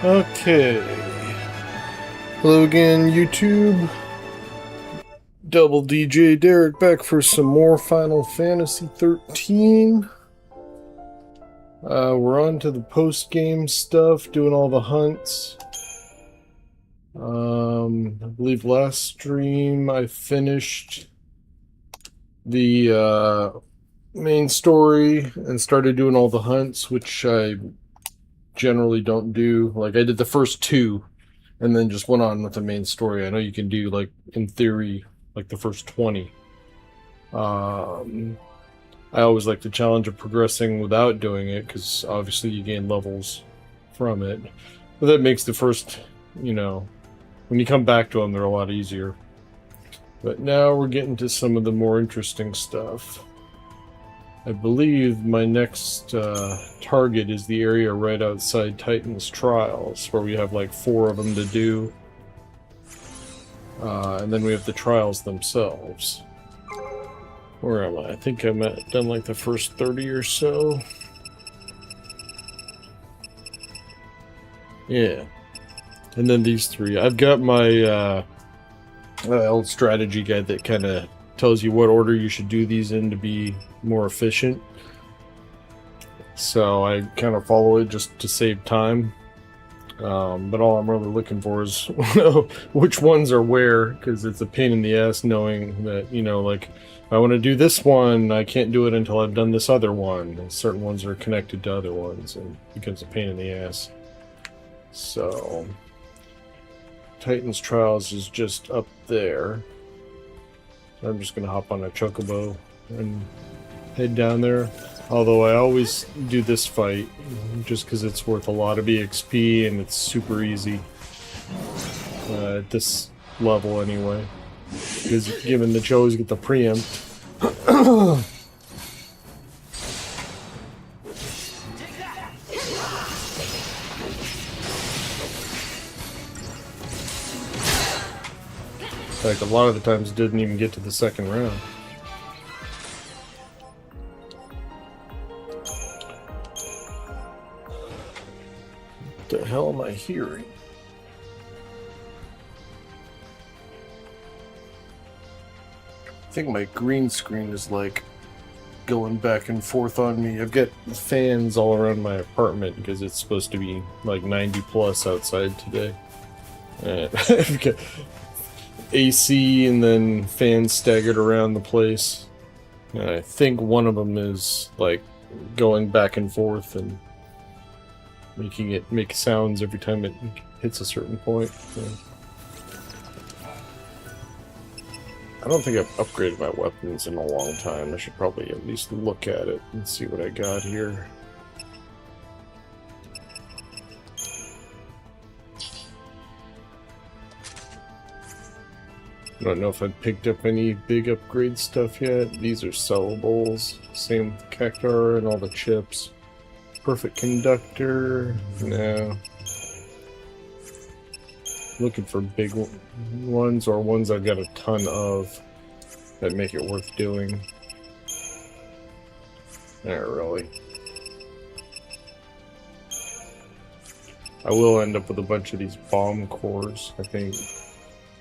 Okay. Hello again, YouTube. Double DJ-Derek back for some more Final Fantasy 13. We're on to the post-game stuff, doing all the hunts. I believe last stream I finished the main story and started doing all the hunts, which I generally don't do. Like, I did the first two and then just went on with the main story. I know you can do, like, in theory, like the first 20. I always like the challenge of progressing without doing it, because obviously you gain levels from it. But that makes the first, when you come back to them, they're a lot easier. But now we're getting to some of the more interesting stuff. I believe my next target is the area right outside Titan's Trials, where we have like 4 of them to do. And then we have the trials themselves. Where am I? I think I'm done like the first 30 or so. Yeah. And then these 3. I've got my old strategy guide that kind of tells you what order you should do these in to be more efficient. So I kind of follow it just to save time. But all I'm really looking for is which ones are where, because it's a pain in the ass knowing that, like, if I want to do this one, I can't do it until I've done this other one. And certain ones are connected to other ones, and it becomes a pain in the ass. So, Titan's Trials is just up there. I'm just going to hop on a chocobo and head down there. Although I always do this fight just because it's worth a lot of EXP and it's super easy at this level anyway. Because given that you always get the preempt. In fact, a lot of the times it didn't even get to the second round. What the hell am I hearing? I think my green screen is like going back and forth on me. I've got fans all around my apartment because it's supposed to be like 90 plus outside today. And I've got AC and then fans staggered around the place. And I think one of them is like going back and forth and making it make sounds every time it hits a certain point. So. I don't think I've upgraded my weapons in a long time. I should probably at least look at it and see what I got here. I don't know if I've picked up any big upgrade stuff yet. These are sellables. Same with Cactar and all the chips. Perfect conductor. No. Looking for big ones or ones I've got a ton of that make it worth doing. Not really. I will end up with a bunch of these bomb cores, I think.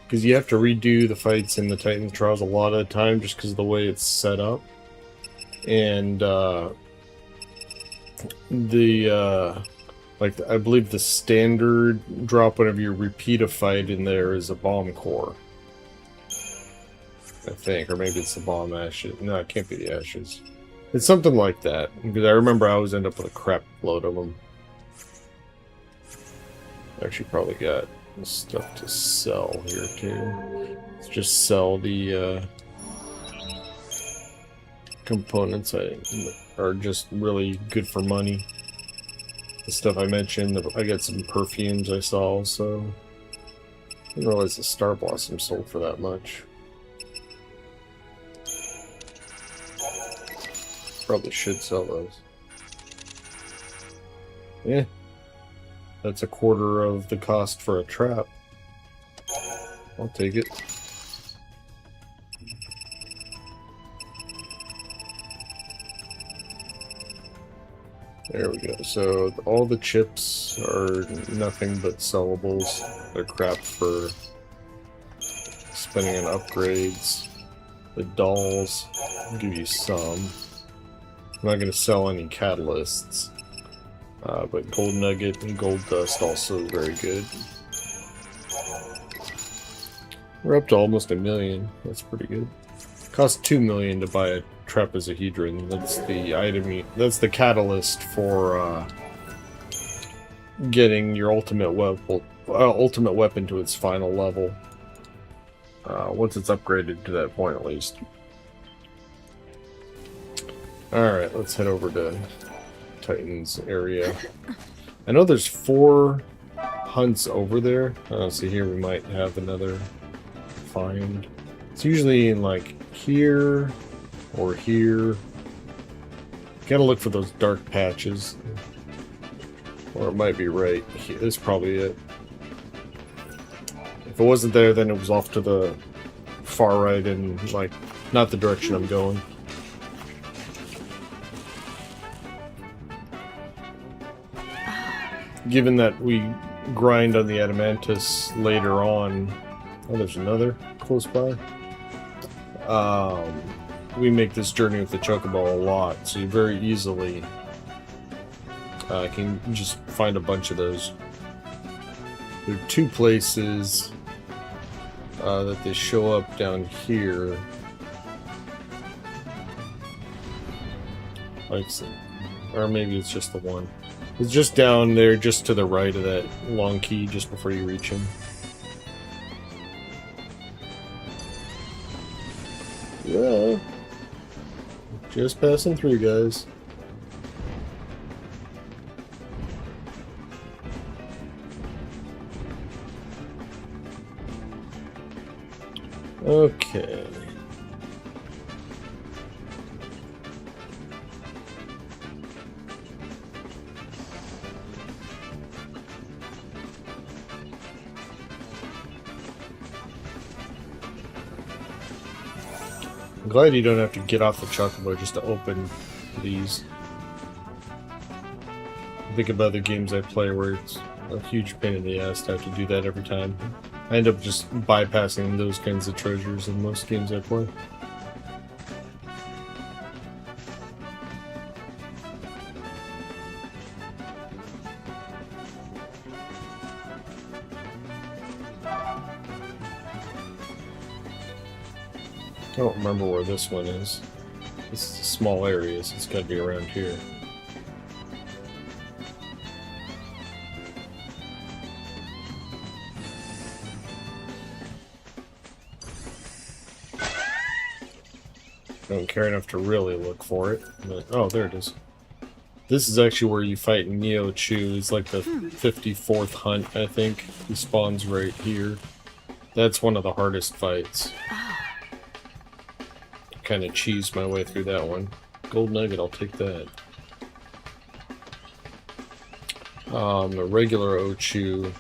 Because you have to redo the fights in the Titan's Trials a lot of the time just because of the way it's set up. And like, I believe the standard drop whenever you repeat a fight in there is a bomb core. I think, or maybe it's the bomb ashes. No, it can't be the ashes. It's something like that, because I remember I always end up with a crap load of them. Actually probably got stuff to sell here too. Let's just sell the components that are just really good for money. The stuff I mentioned, I got some perfumes I saw also. I didn't realize the Star Blossom sold for that much. Probably should sell those. Yeah. That's a quarter of the cost for a trap. I'll take it. There we go. So all the chips are nothing but sellables. They're crap for spending on upgrades. The dolls give you some. I'm not going to sell any catalysts. But gold nugget and gold dust also very good. We're up to almost 1 million. That's pretty good. Costs 2 million to buy a trapezohedron. That's the item. That's the catalyst for getting your ultimate weapon to its final level. Once it's upgraded to that point, at least. All right, let's head over to Titan's area. I know there's 4 hunts over there. So here we might have another find. It's usually in like here or here. Gotta look for those dark patches. Or it might be right here. This is probably it. If it wasn't there, then it was off to the far right and like not the direction I'm going. Given that we grind on the Adamantus later on, oh, there's another close by. We make this journey with the Chocobo a lot, so you very easily can just find a bunch of those. There are 2 places that they show up down here. Like, or maybe it's just the one. It's just down there, just to the right of that long key, just before you reach him. Yeah. Just passing through, guys. Okay. I'm glad you don't have to get off the Chocobo just to open these. I think of other games I play where it's a huge pain in the ass to have to do that every time. I end up just bypassing those kinds of treasures in most games I play. I don't remember where this one is. This is a small area, so it's got to be around here. I don't care enough to really look for it, but oh, there it is. This is actually where you fight Neo Chu. It's like the 54th hunt, I think. He spawns right here. That's one of the hardest fights. Kind of cheesed my way through that one. Gold nugget, I'll take that. The regular Ochu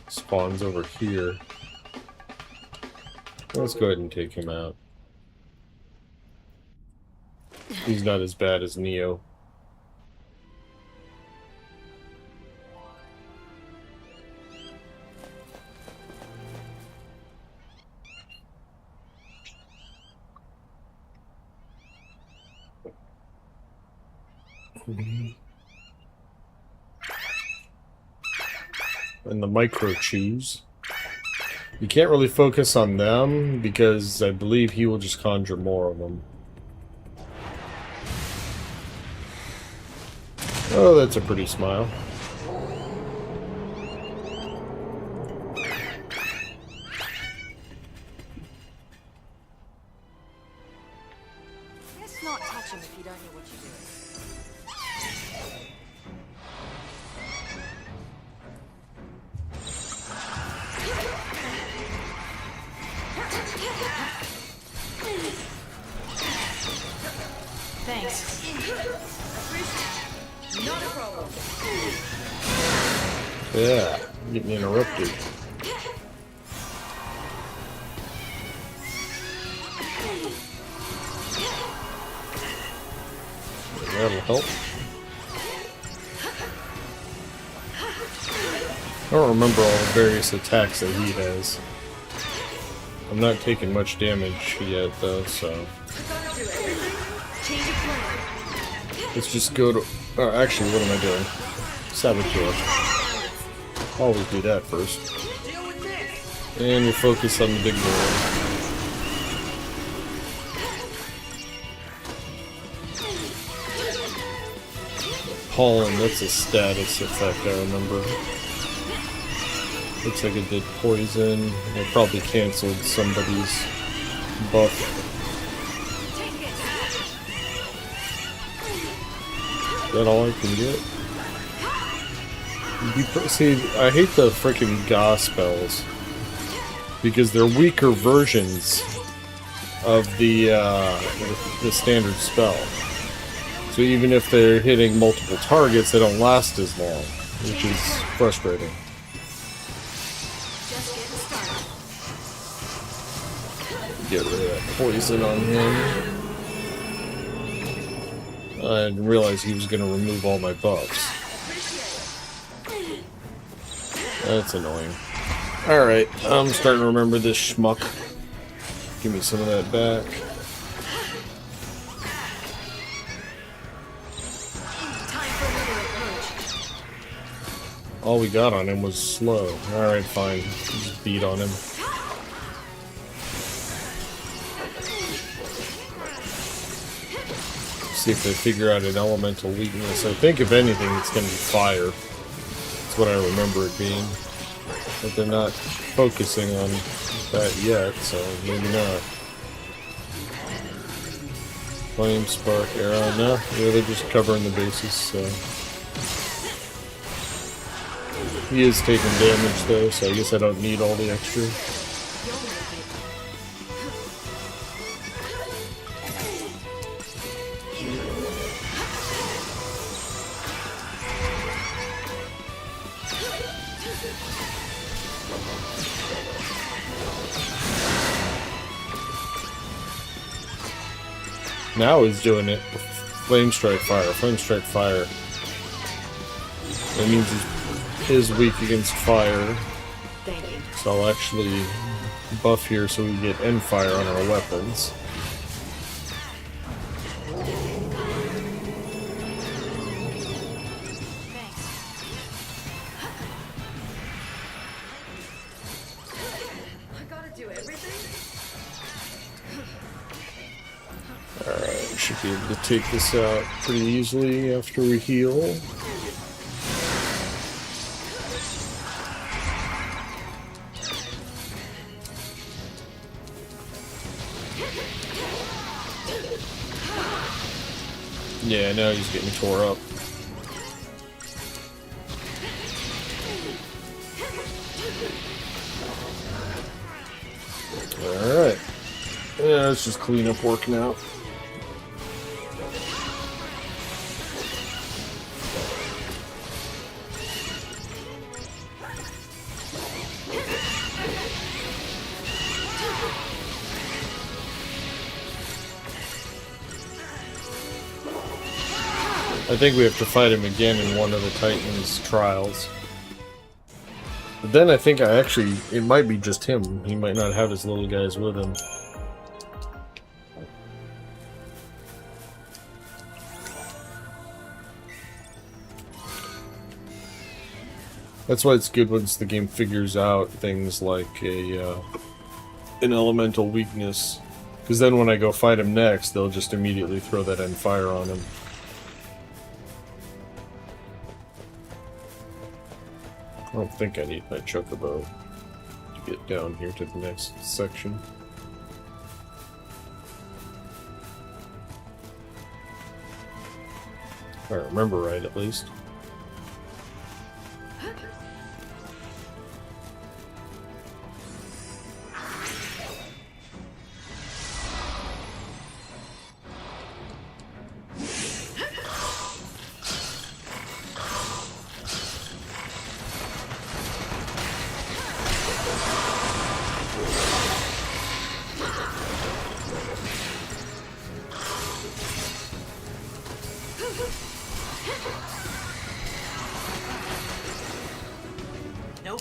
spawns over here. Let's go ahead and take him out. He's not as bad as Neo. And the micro chews. You can't really focus on them because I believe he will just conjure more of them. Oh, that's a pretty smile. Let's not touch him if you don't know what you're doing. Thanks. Not a problem. Yeah, getting interrupted. That'll help. I don't remember all the various attacks that he has. I'm not taking much damage yet, though, so... Change of plan. Let's just go to... Oh, actually, what am I doing? Saboteur. Always do that first. And we focus on the big boy. Pollen, that's a status effect, I remember. Looks like it did poison. It probably canceled somebody's buff. Is that all I can get? See, I hate the freaking Ga spells. Because they're weaker versions of the standard spell. So even if they're hitting multiple targets, they don't last as long, which is frustrating. Just getting started. Get rid of that poison on him. I didn't realize he was going to remove all my buffs. That's annoying. Alright, I'm starting to remember this schmuck. Give me some of that back. Time for another approach. All we got on him was slow. Alright, fine. Just beat on him. See if they figure out an elemental weakness. I think if anything it's going to be fire. That's what I remember it being. But they're not focusing on that yet, so maybe not. Flame, spark, arrow. No, yeah, they're just covering the bases, so. He is taking damage though, so I guess I don't need all the extra. Now he's doing it. Flame strike fire. Flame strike fire. That means he's weak against fire. Thank you. So I'll actually buff here so we get end fire on our weapons. I gotta do everything. Alright, we should be able to take this out pretty easily after we heal. Yeah, now he's getting tore up. Alright. Yeah, let's just clean up work now. I think we have to fight him again in one of the Titan's trials. But then I think it might be just him. He might not have his little guys with him. That's why it's good once the game figures out things like an elemental weakness. Because then when I go fight him next, they'll just immediately throw that end fire on him. I don't think I need my chocobo to get down here to the next section. If I remember right, at least.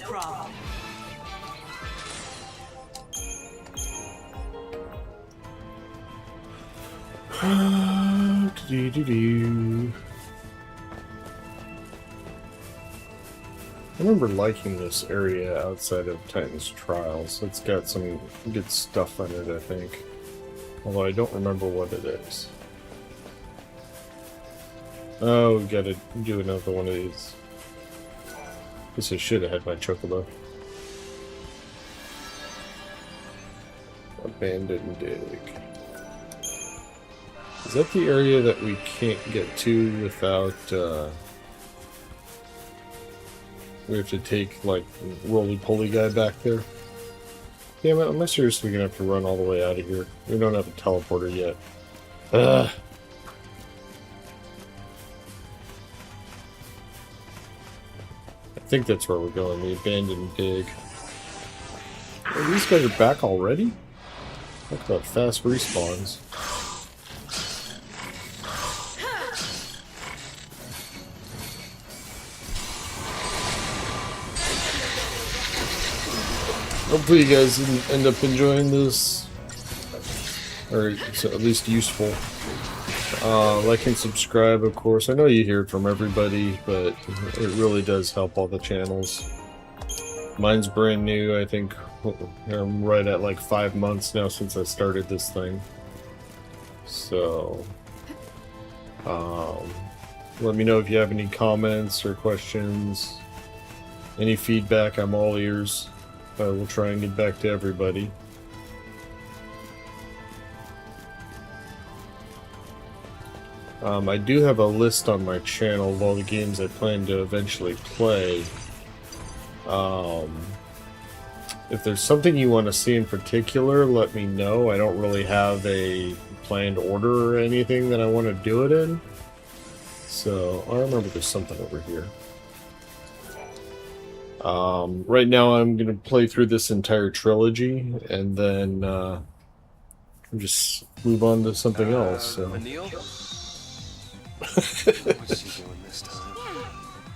problem. Do-do-do-do. I remember liking this area outside of Titan's Trials. It's got some good stuff in it, I think. Although I don't remember what it is. Oh, we gotta do another one of these. Guess I should have had my chocobo. Abandoned dig. Is that the area that we can't get to without, we have to take, like, roly-poly guy back there? Damn it, am I seriously gonna have to run all the way out of here? We don't have a teleporter yet. Ugh. I think that's where we're going, the abandoned dig. Oh, these guys are back already? Talk about fast respawns. Hopefully you guys end up enjoying this, or it's at least useful. Like and subscribe, of course. I know you hear it from everybody, but it really does help all the channels. Mine's brand new. I think I'm right at like 5 months now since I started this thing. So, let me know if you have any comments or questions, any feedback. I'm all ears. I will try and get back to everybody. I do have a list on my channel of all the games I plan to eventually play. If there's something you want to see in particular, let me know. I don't really have a planned order or anything that I want to do it in. So, I remember there's something over here. Right now I'm going to play through this entire trilogy, and then just move on to something else. So. What's she doing this time? Yeah,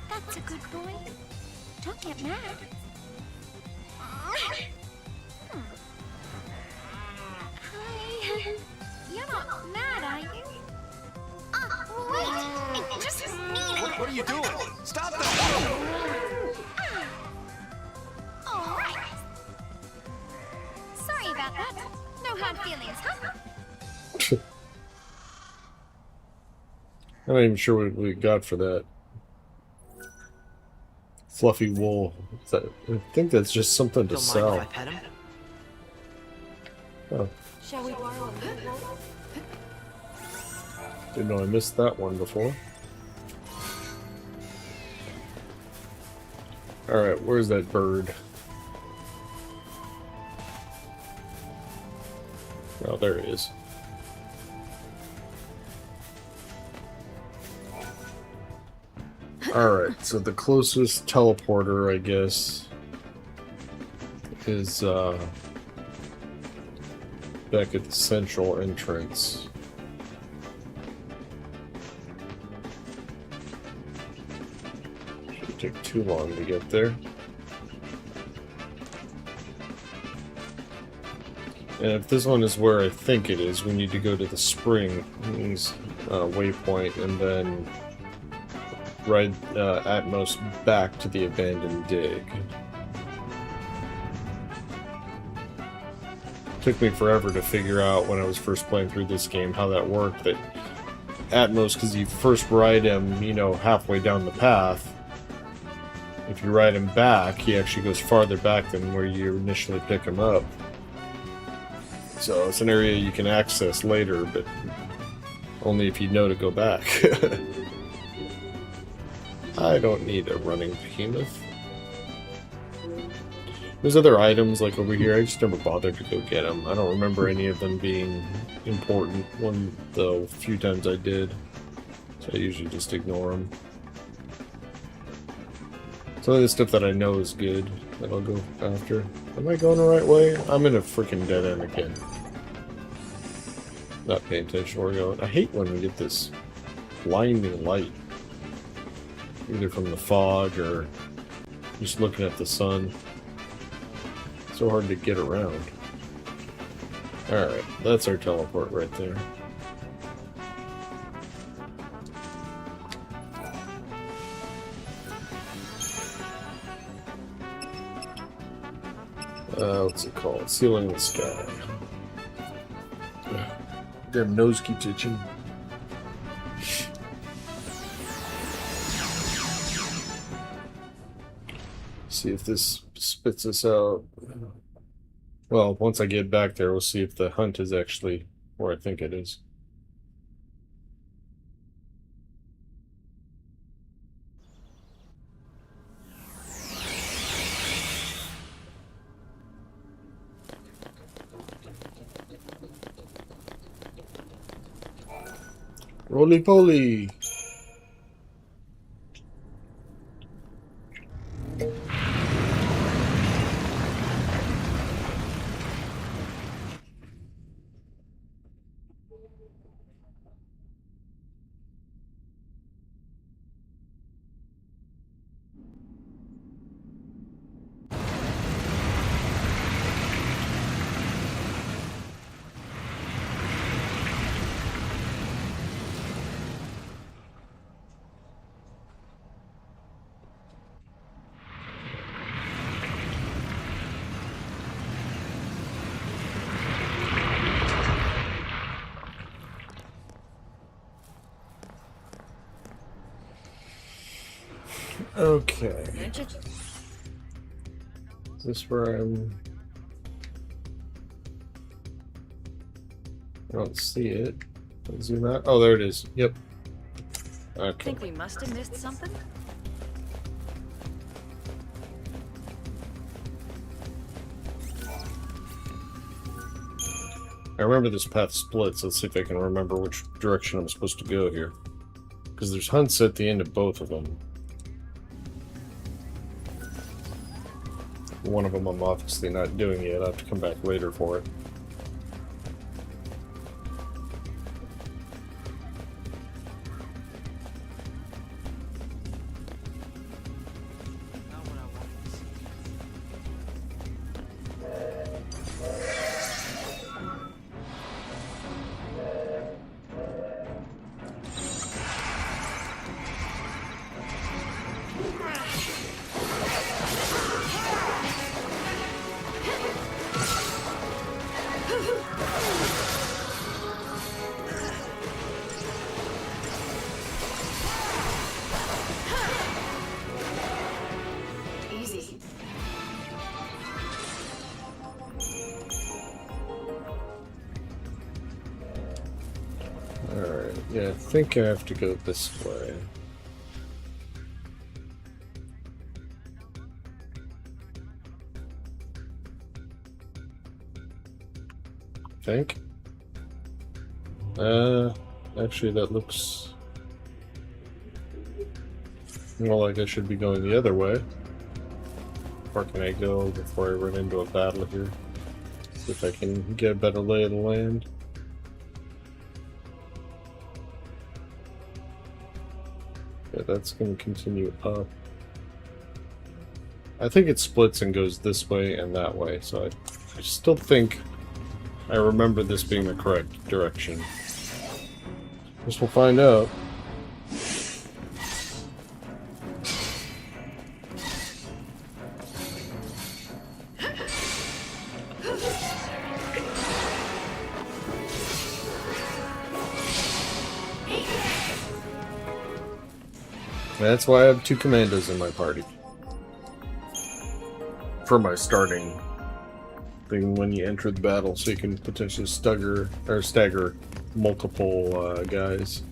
that's a good boy. Don't get mad. Hi. You're not mad, are you? Wait. It just is me. What are you doing? Stop that! All right. Sorry about that. No hard feelings, huh? I'm not even sure what we got for that. Fluffy wool. I think that's just something to sell. Mind if I pet him? Oh, Shall we borrow a good roll? didn't know I missed that one before. Alright, where's that bird? Oh, there he is. Alright, so the closest teleporter, I guess, is back at the central entrance. Shouldn't take too long to get there. And if this one is where I think it is, we need to go to the springs waypoint and then ride Atmos back to the abandoned dig. Took me forever to figure out when I was first playing through this game how that worked. That Atmos, because you first ride him, you know, halfway down the path. If you ride him back, he actually goes farther back than where you initially pick him up. So it's an area you can access later, but only if you know to go back. I don't need a running behemoth. There's other items like over here, I just never bothered to go get them. I don't remember any of them being important the few times I did. So I usually just ignore them. Some of the stuff that I know is good that I'll go after. Am I going the right way? I'm in a freaking dead end again. Not paying attention where we're going. I hate when we get this blinding light. Either from the fog or Just looking at the sun. So hard to get around. Alright, that's our teleport right there. What's it called? Ceiling the sky. Damn nose keeps itching. See if this spits us out. Well, once I get back there, we'll see if the hunt is actually where I think it is. Roly-poly! Okay. Is this where I'm... I don't see it. Zoom out. Oh, there it is. Yep. Okay. Think we must have missed something? I remember this path splits. Let's see if I can remember which direction I'm supposed to go here. Because there's hunts at the end of both of them. One of them I'm obviously not doing yet. I'll have to come back later for it. Easy. Alright, yeah, I think I have to go this way. Think? Actually that looks more like I should be going the other way. Where can I go before I run into a battle here? See if I can get a better lay of the land. Yeah, that's going to continue up. I think it splits and goes this way and that way, so I still think I remember this being the correct direction. Guess we'll find out. That's why I have 2 commandos in my party. For my starting thing when you enter the battle, so you can potentially stagger multiple guys.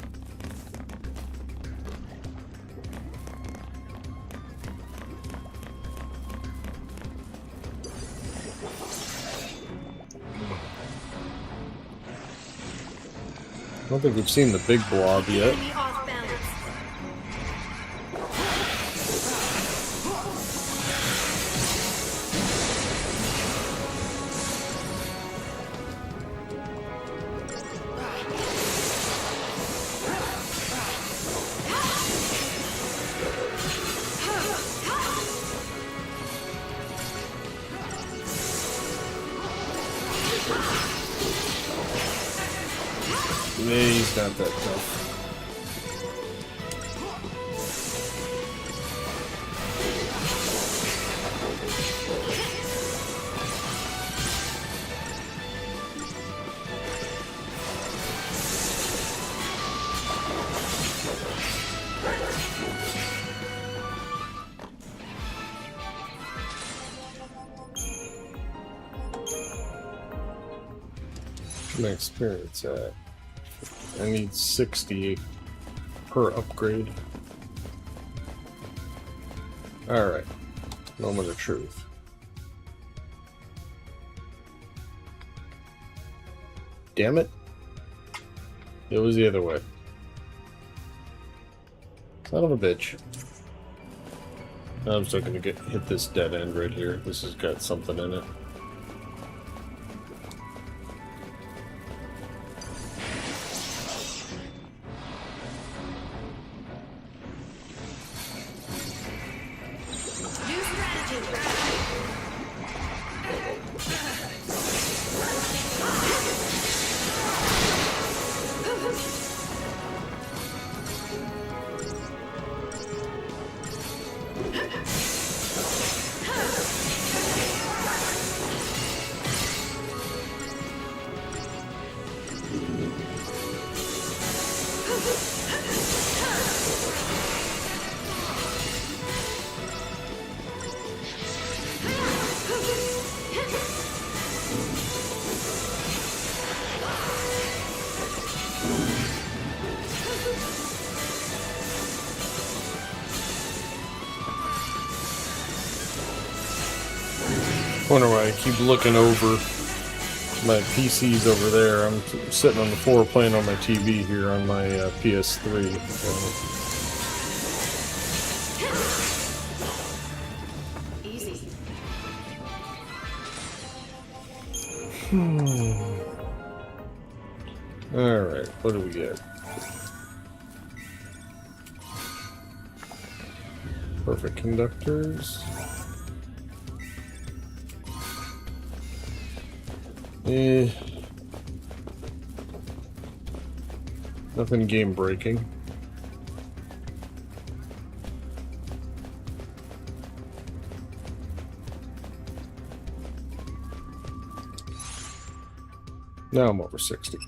I don't think we've seen the big blob yet. Enemy off balance. He's not that tough. My experience at. I need 60 per upgrade. Alright. Moment of truth. Damn it. It was the other way. Son of a bitch. I'm still gonna hit this dead end right here. This has got something in it. New strategy. Wonder why I keep looking over. My PC's over there. I'm sitting on the floor playing on my TV here on my PS3. Easy. Alright, what do we get? Perfect conductors. Nothing game breaking. Now I'm over 60.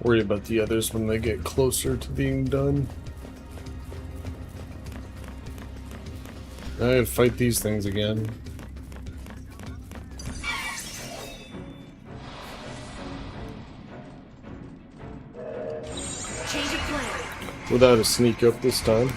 Worry about the others when they get closer to being done. I gotta fight these things again. Change of plan. Without a sneak up this time.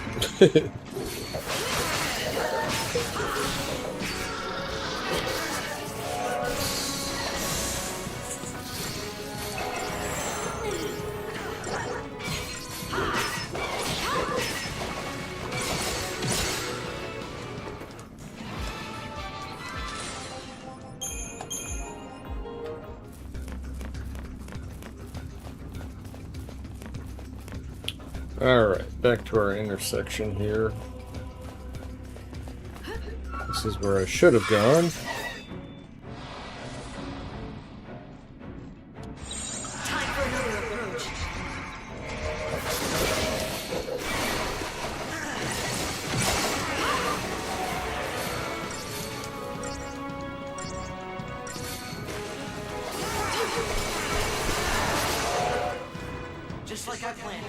Alright, back to our intersection here. This is where I should have gone. Time for another approach. Just like I planned.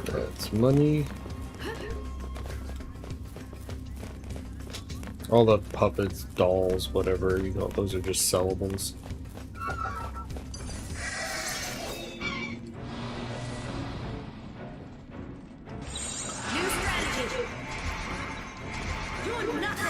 That's money. All the puppets, dolls, whatever, you know, those are just sellables. New strategy. Doing nothing.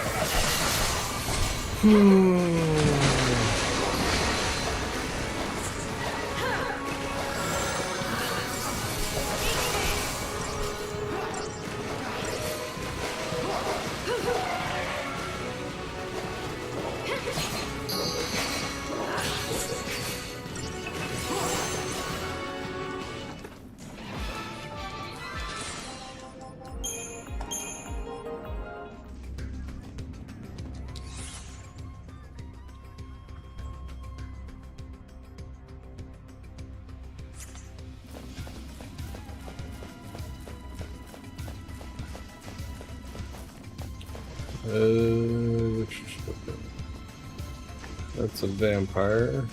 That's a vampire.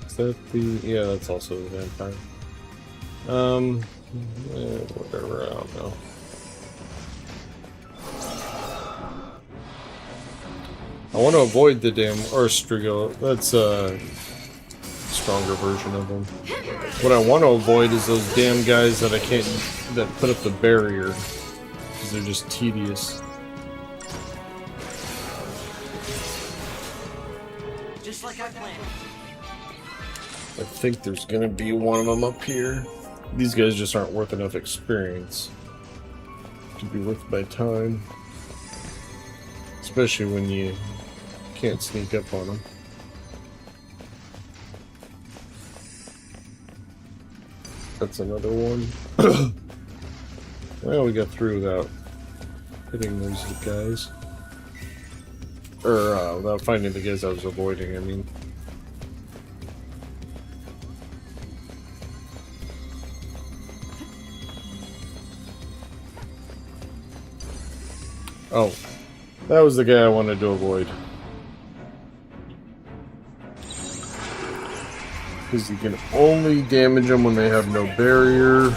Is that the... yeah, that's also a vampire. Whatever, I don't know. I want to avoid the damn... or Strigo. That's a stronger version of them. What I want to avoid is those damn guys that I can't... that put up the barrier. Because they're just tedious. Just like I planned. I think there's gonna be one of them up here. These guys just aren't worth enough experience to be worth my time. Especially when you can't sneak up on them. That's another one. Well, we got through without hitting those guys. Or, without finding the guys I was avoiding, I mean. Oh, that was the guy I wanted to avoid. Because you can only damage them when they have no barrier.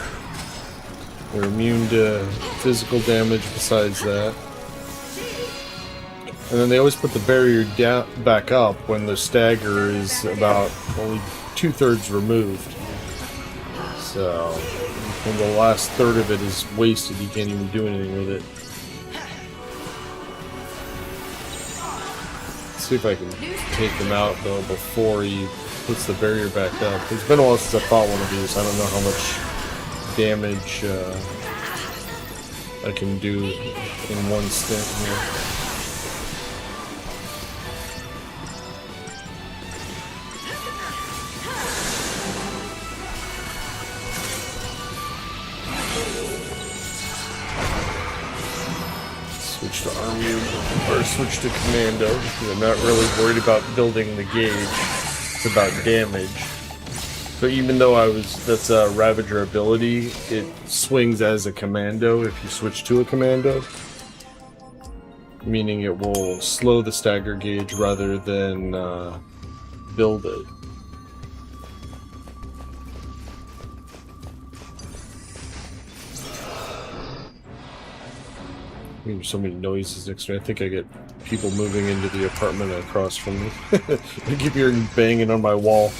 They're immune to physical damage besides that. And then they always put the barrier down, back up when the stagger is about only 2/3 removed. So, when the last third of it is wasted, you can't even do anything with it. Let's see if I can take him out, though, before he puts the barrier back up. It's been a while since I fought one of these. I don't know how much damage I can do in one stint here. Switch to army, or switch to commando, because I'm not really worried about building the gauge. It's about damage. So even though that's a Ravager ability, it swings as a commando if you switch to a commando. Meaning it will slow the stagger gauge rather than build it. There's so many noises next to me. I think I get people moving into the apartment across from me. I keep hearing banging on my wall.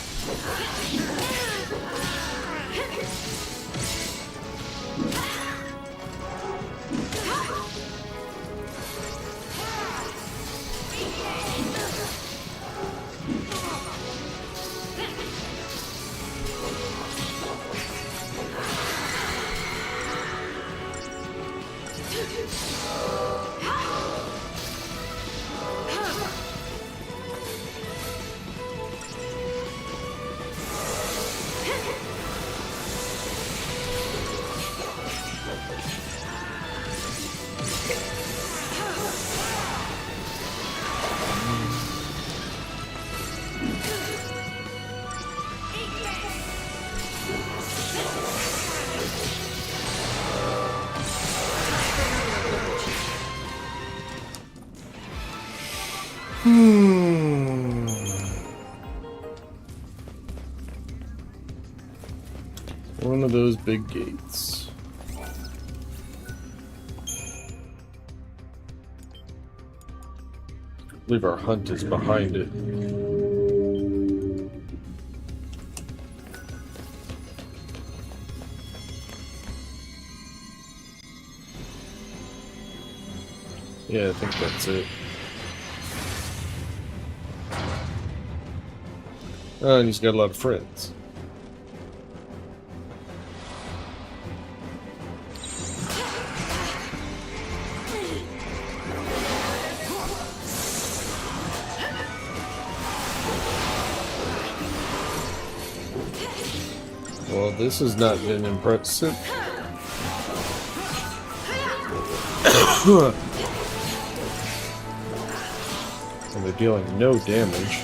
One of those big gates. believe our hunt is behind it. Yeah, I think that's it. Oh, and he's got a lot of friends. Well, this has not been impressive. And they're dealing no damage.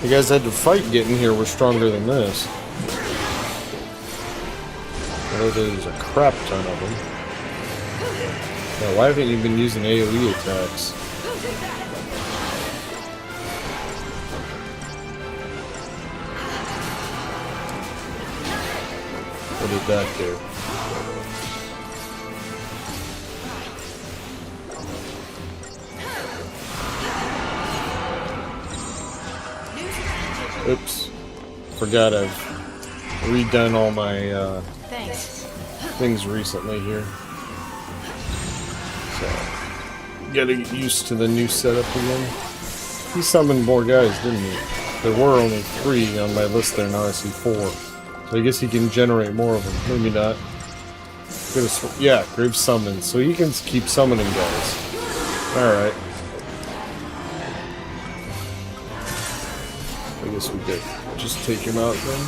You guys had to fight getting here. We're stronger than this. Oh, there's a crap ton of them. Now, why haven't you been using AoE attacks? What did that do? Oops. Forgot I've redone all my things recently here. So, gotta get used to the new setup again. He summoned more guys, didn't he? There were only 3 on my list there, now I see 4. So I guess he can generate more of them. Maybe not. Yeah, Grave Summons. So he can keep summoning guys. Alright. I guess we could just take him out then.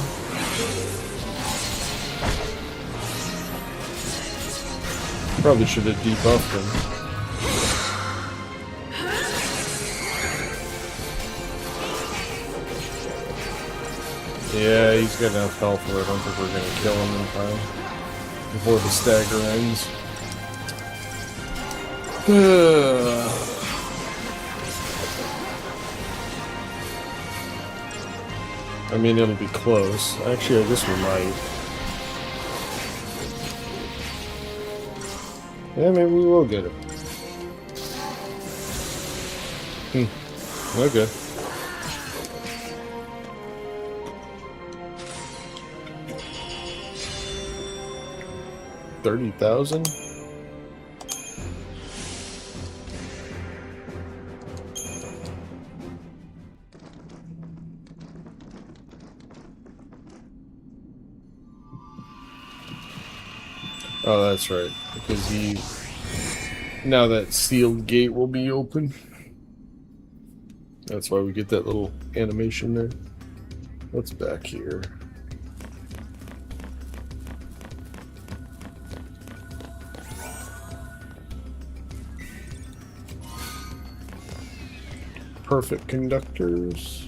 Probably should have debuffed him. Yeah, he's got enough health where I don't think we're gonna kill him in time before the stagger ends. I mean, it'll be close. Actually, I guess we might. Yeah, maybe we will get him. Okay. $30,000? Oh, that's right. Because now that sealed gate will be open. That's why we get that little animation there. What's back here? Perfect conductors.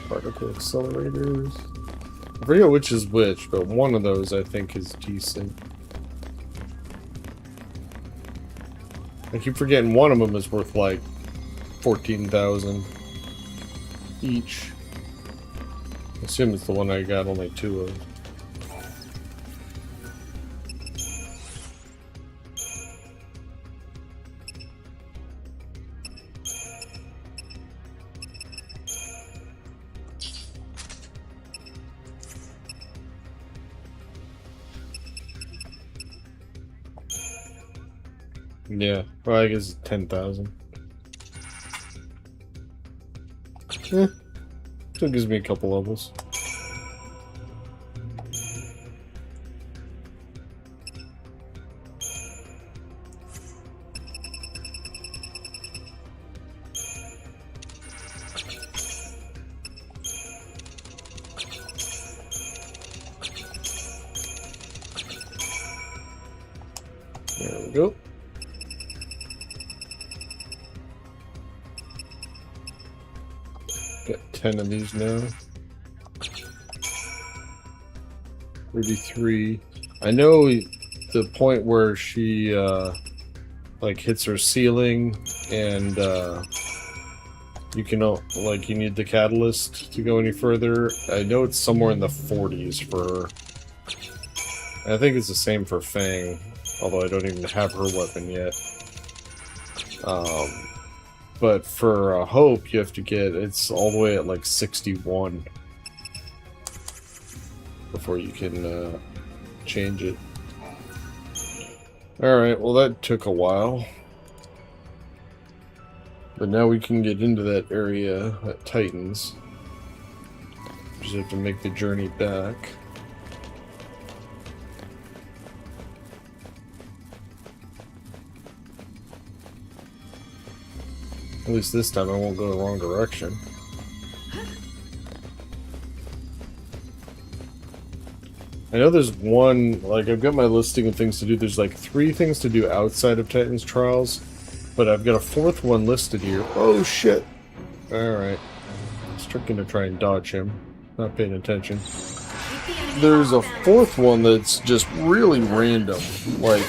Particle accelerators. I forget which is which, but one of those I think is decent. I keep forgetting one of them is worth like 14,000 each. I assume it's the one I got only 2 of. Yeah, well, I guess 10,000. Yeah, still gives me a couple levels. There we go. Got 10 of these now. 33. I know the point where she like hits her ceiling, and you can like you need the catalyst to go any further. I know it's somewhere in the 40s for. I think it's the same for Fang, although I don't even have her weapon yet. But for Hope, you have to get it's all the way at like 61 before you can change it. Alright, well that took a while. But now we can get into that area at Titans. Just have to make the journey back. At least this time I won't go the wrong direction. I know there's one, like I've got my listing of things to do. There's like 3 things to do outside of Titan's Trials, but I've got a 4th one listed here. Oh shit! Alright. I was gonna try and dodge him. Not paying attention. There's a 4th one that's just really random. Like,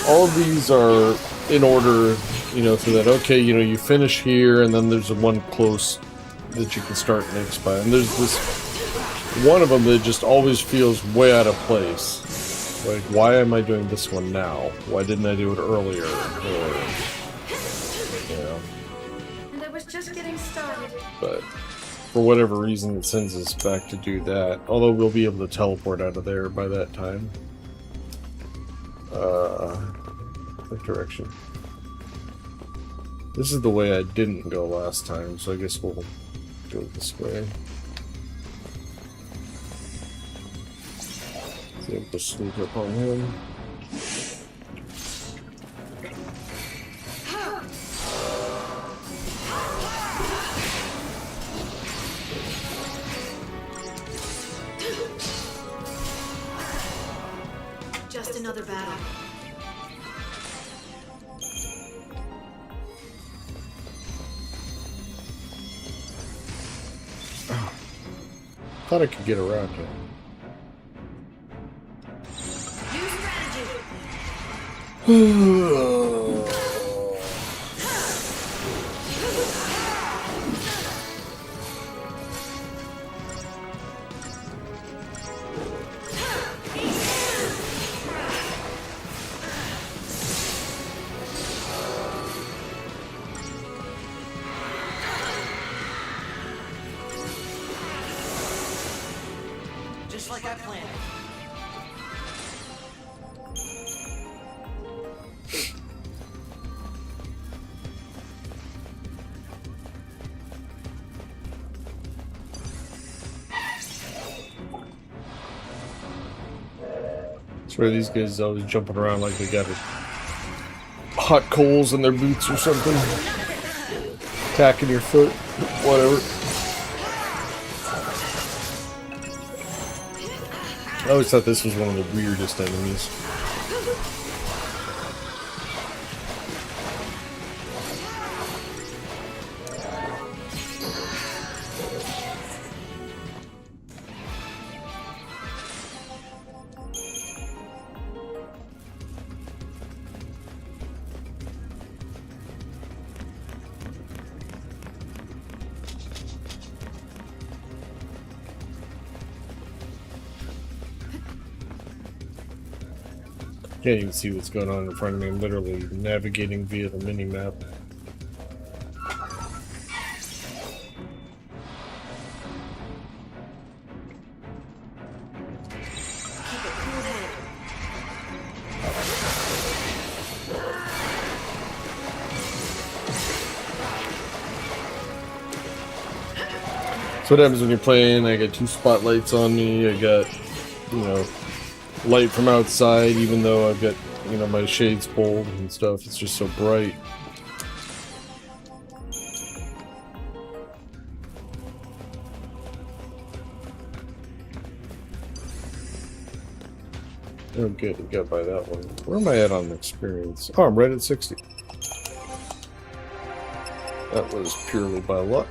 all of these are in order, you know, so that, okay, you know, you finish here, and then there's a one close that you can start next by. And there's this one of them that just always feels way out of place. Like, why am I doing this one now? Why didn't I do it earlier? Or, you know. And I was just getting started. But for whatever reason, it sends us back to do that. Although we'll be able to teleport out of there by that time. What direction? This is the way I didn't go last time, so I guess we'll go this way. See if we'll sneak up on him. Just another battle. Thought I could get around him. New strategy. Just like I planned. Swear these guys always jumping around like they got hot coals in their boots or something. Attacking your foot, whatever. I always thought this was one of the weirdest enemies. Can't even see what's going on in front of me. I'm literally navigating via the mini-map. So what happens when you're playing? I got 2 spotlights on me. I got, you know, light from outside, even though I've got, you know, my shades pulled and stuff. It's just so bright. Oh good, we got by that one. Where am I at on experience? Oh, I'm right at 60. That was purely by luck.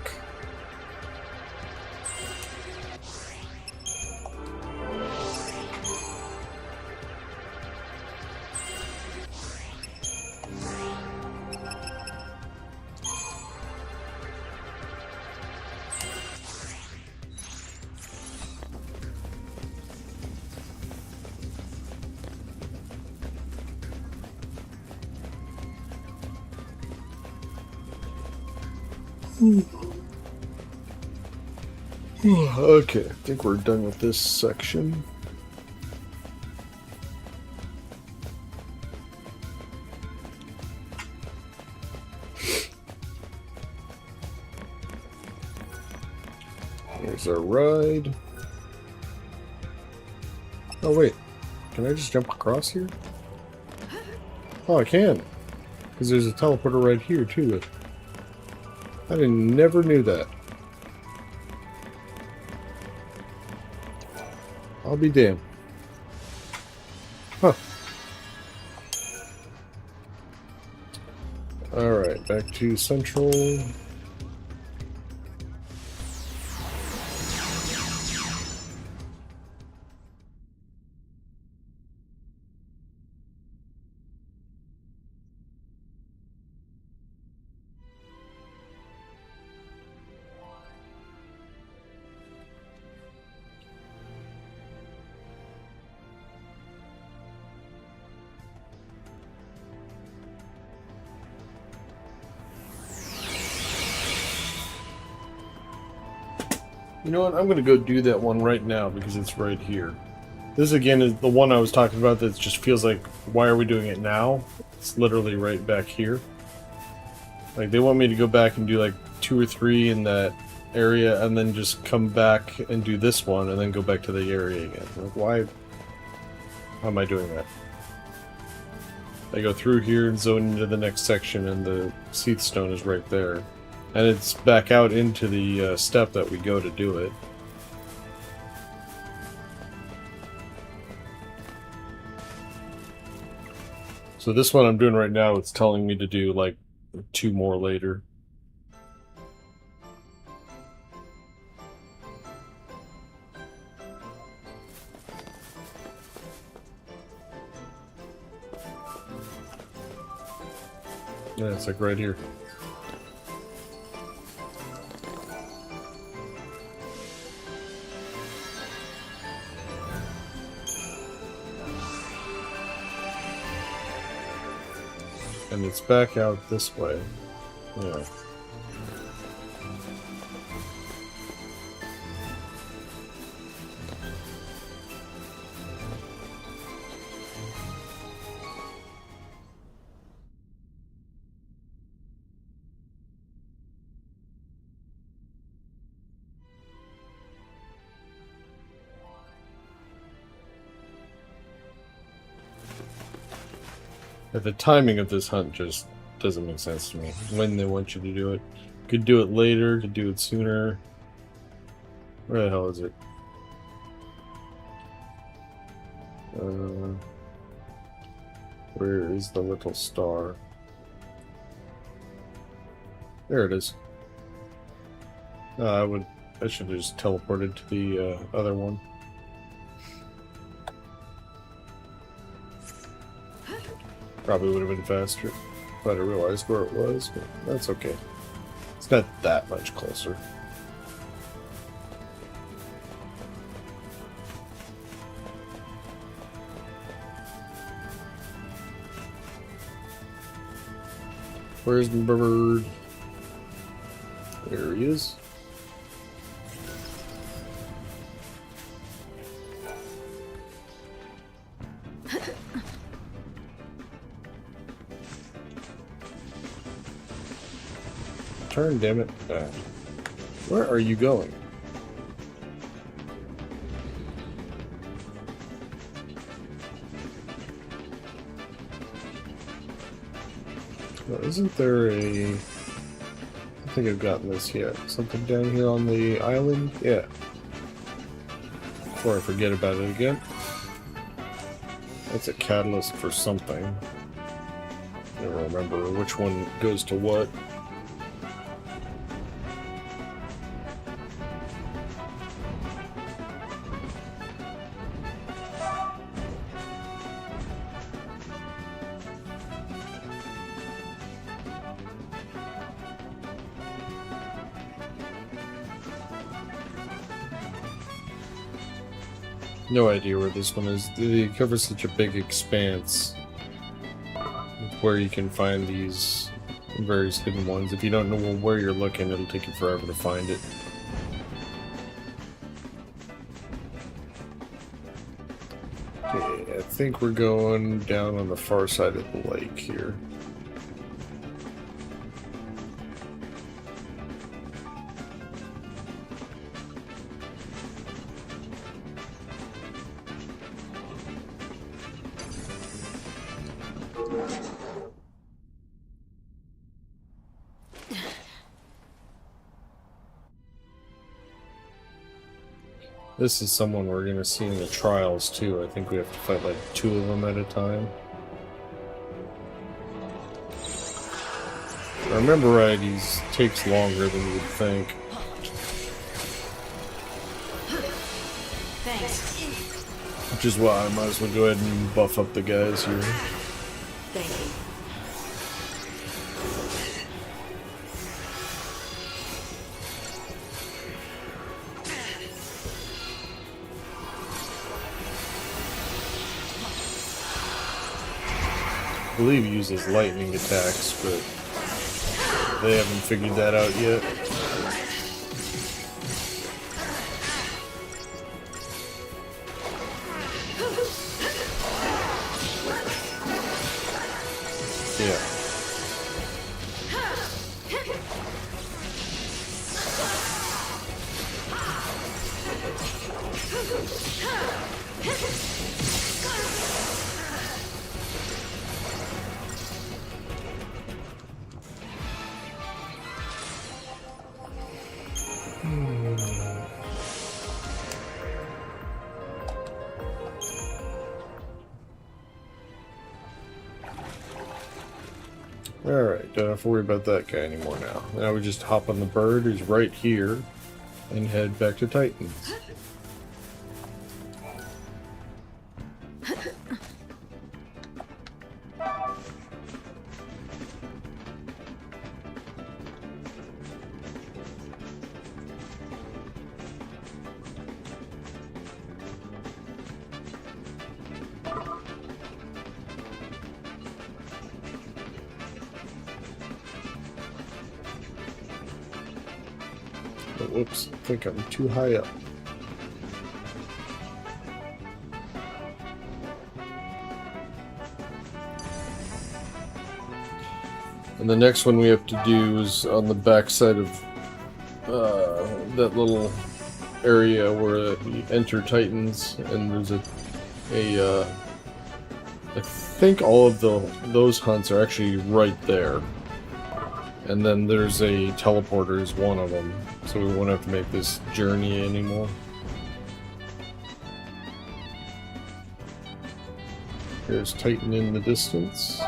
Okay, I think we're done with this section. Here's our ride. Oh wait, can I just jump across here? Oh, I can, because there's a teleporter right here too. I never knew that. I'll be damned. Huh. Alright, back to Central. You know what? I'm going to go do that one right now because it's right here. This again is the one I was talking about that just feels like, why are we doing it now? It's literally right back here. Like, they want me to go back and do like 2 or 3 in that area and then just come back and do this one and then go back to the area again. Like, why? How am I doing that? I go through here and zone into the next section and the Seath Stone is right there. And it's back out into the step that we go to do it. So this one I'm doing right now, it's telling me to do like 2 more later. Yeah, it's like right here. And it's back out this way. Yeah. The timing of this hunt just doesn't make sense to me. When they want you to do it. Could do it later, could do it sooner. Where the hell is it? Where is the little star? There it is. I should have just teleported to the other one. Probably would have been faster if I'd have realized where it was, but that's okay. It's not that much closer. Where's the bird? There he is. Turn, damn it. Where are you going? Well, isn't there a... I don't think I've gotten this yet. Something down here on the island? Yeah. Before I forget about it again. That's a catalyst for something. I don't remember which one goes to what. No idea where this one is. It covers such a big expanse where you can find these various hidden ones. If you don't know where you're looking, it'll take you forever to find it. Okay, I think we're going down on the far side of the lake here. This is someone we're going to see in the trials too. I think we have to fight like 2 of them at a time. If I remember right, he takes longer than you would think. Thanks. Which is why I might as well go ahead and buff up the guys here. Thank you. I believe he uses lightning attacks, but they haven't figured that out yet. Yeah. Alright, don't have to worry about that guy anymore now. Now we just hop on the bird who's right here and head back to Titans. But whoops, I think I'm too high up. And the next one we have to do is on the back side of that little area where you enter Titans, and there's I think all of those hunts are actually right there. And then there's a teleporter is one of them, so we won't have to make this journey anymore. There's Titan in the distance.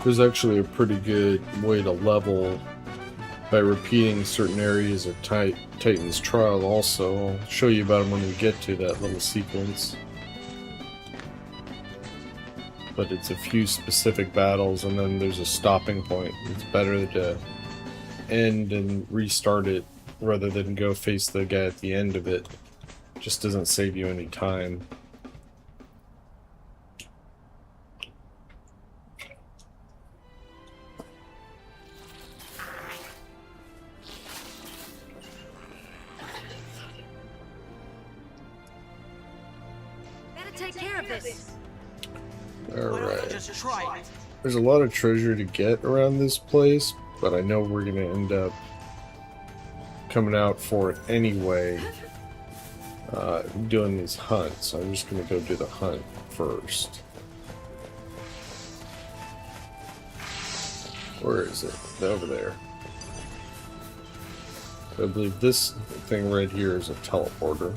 There's actually a pretty good way to level by repeating certain areas of Titan's Trial also. I'll show you about them when we get to that little sequence. But it's a few specific battles and then there's a stopping point. It's better to end and restart it rather than go face the guy at the end of it. Just doesn't save you any time. Take care of this. Why don't you Alright. just try it? There's a lot of treasure to get around this place, but I know we're gonna end up coming out for it anyway, doing these hunts. So I'm just gonna go do the hunt first. Where is it? Over there. I believe this thing right here is a teleporter.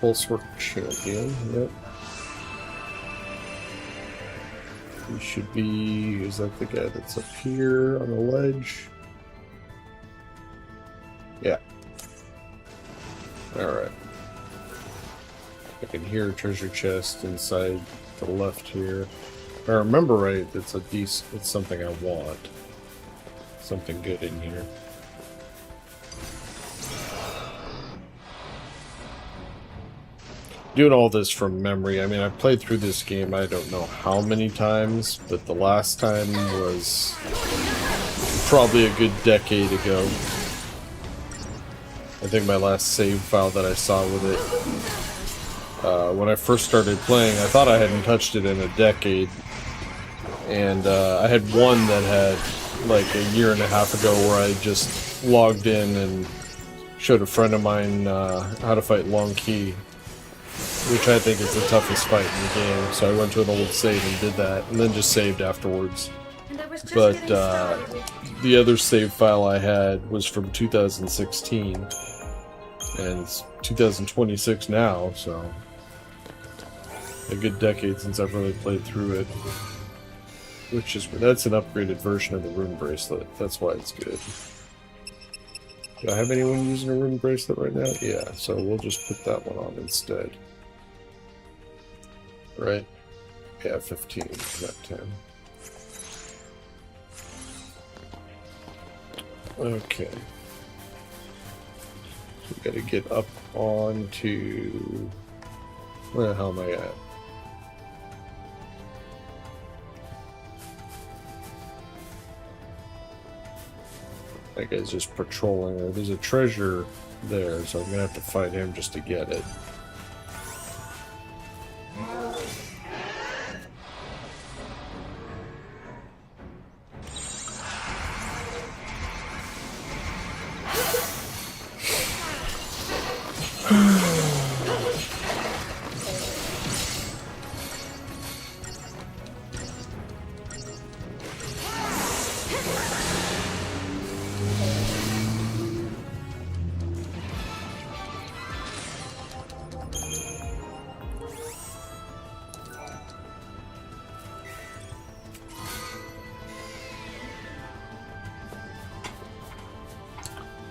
Pulsework champion, yep. He should be, is that the guy that's up here on the ledge? Yeah. Alright. I can hear a treasure chest inside the left here. If I remember right, it's it's something I want. Something good in here. Doing all this from memory. I mean, I played through this game I don't know how many times, but the last time was probably a good decade ago. I think my last save file that I saw with it, when I first started playing, I thought I hadn't touched it in a decade. And I had one that had like a year and a half ago where I just logged in and showed a friend of mine how to fight Long Key, which I think is the toughest fight in the game. So I went to an old save and did that, and then just saved afterwards. But the other save file I had was from 2016, and it's 2026 now, so a good decade since I've really played through it. Which is, that's an upgraded version of the rune bracelet. That's why it's good. Do I have anyone using a rune bracelet right now? Yeah, so we'll just put that one on instead. Right? Yeah, 15, not 10. Okay. So we gotta get up onto... Where the hell am I at? That guy's just patrolling there. There's a treasure there, so I'm gonna have to fight him just to get it.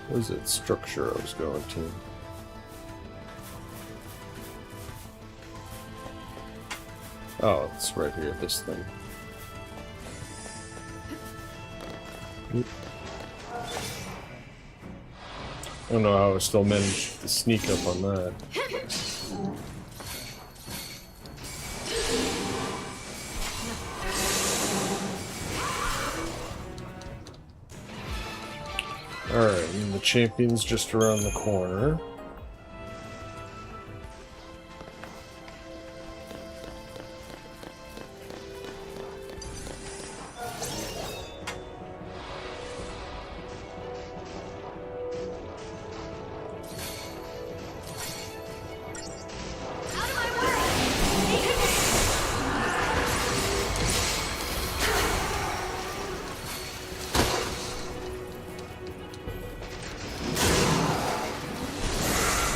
What is it? Structure I was going to. Oh, it's right here, this thing. Oop. I don't know how I still managed to sneak up on that. Alright, and the champion's just around the corner.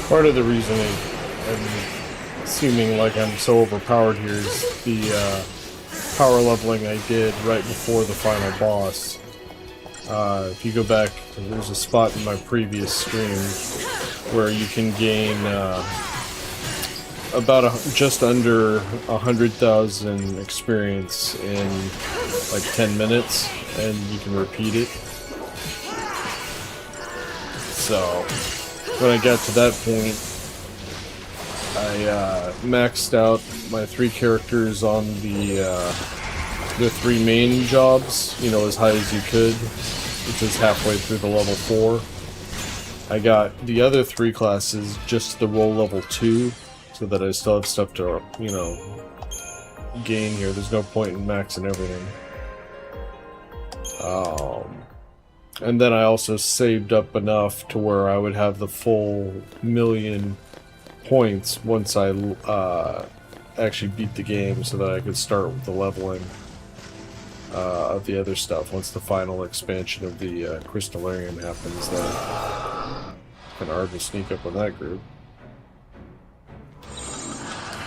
Part of the reason I'm seeming like I'm so overpowered here is the power leveling I did right before the final boss. If you go back, there's a spot in my previous stream where you can gain about just under 100,000 experience in like 10 minutes, and you can repeat it. So when I got to that point, I maxed out my 3 characters on the 3 main jobs, you know, as high as you could, which is halfway through the level 4. I got the other 3 classes just to roll level 2, so that I still have stuff to, you know, gain here. There's no point in maxing everything. And then I also saved up enough to where I would have the full 1,000,000 points once I actually beat the game, so that I could start with the leveling of the other stuff once the final expansion of the Crystallarium happens. Then kind of hard to sneak up on that group.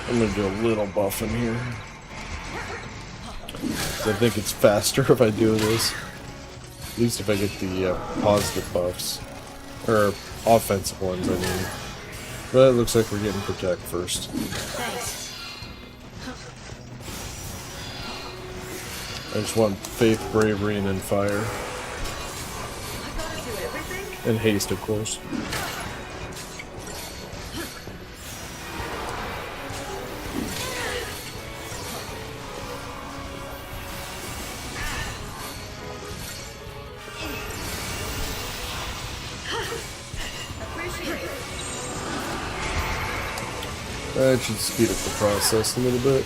I'm gonna do a little buff in here. I think it's faster if I do this. At least if I get the positive buffs. Or offensive ones, I mean. But it looks like we're getting Protect first. Thanks. I just want Faith, Bravery, and then Fire. I gotta do everything? And Haste, of course. That should speed up the process a little bit.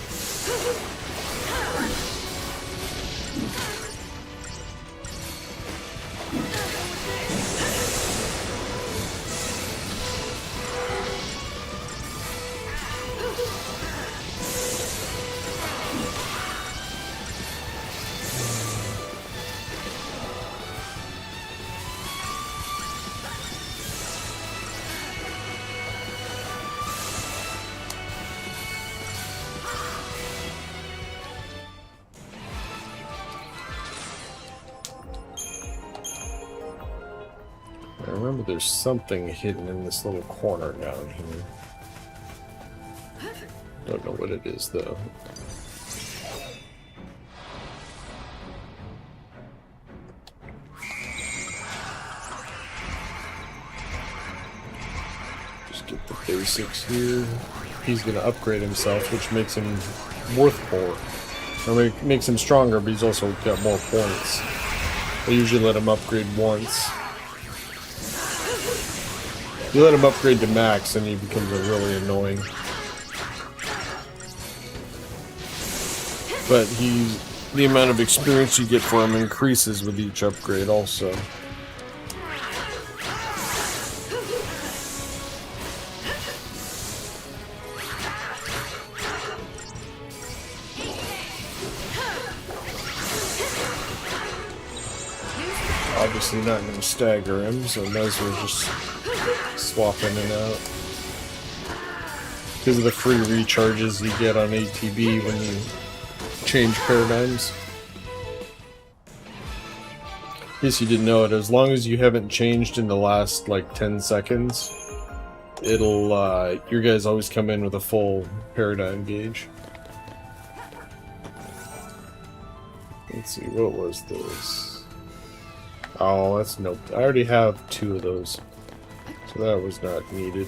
I remember there's something hidden in this little corner down here. Don't know what it is though. Just get the basics here. He's gonna upgrade himself, which makes him worth more. Or makes him stronger, but he's also got more points. I usually let him upgrade once. You let him upgrade to max and he becomes really annoying. But the amount of experience you get for him increases with each upgrade also. Obviously not going to stagger him, so might as well just swap in and out. Because of the free recharges you get on ATB when you change paradigms. In case you didn't know it, as long as you haven't changed in the last like 10 seconds, it'll your guys always come in with a full paradigm gauge. Let's see, what was this? Oh, that's nope. I already have 2 of those. So that was not needed.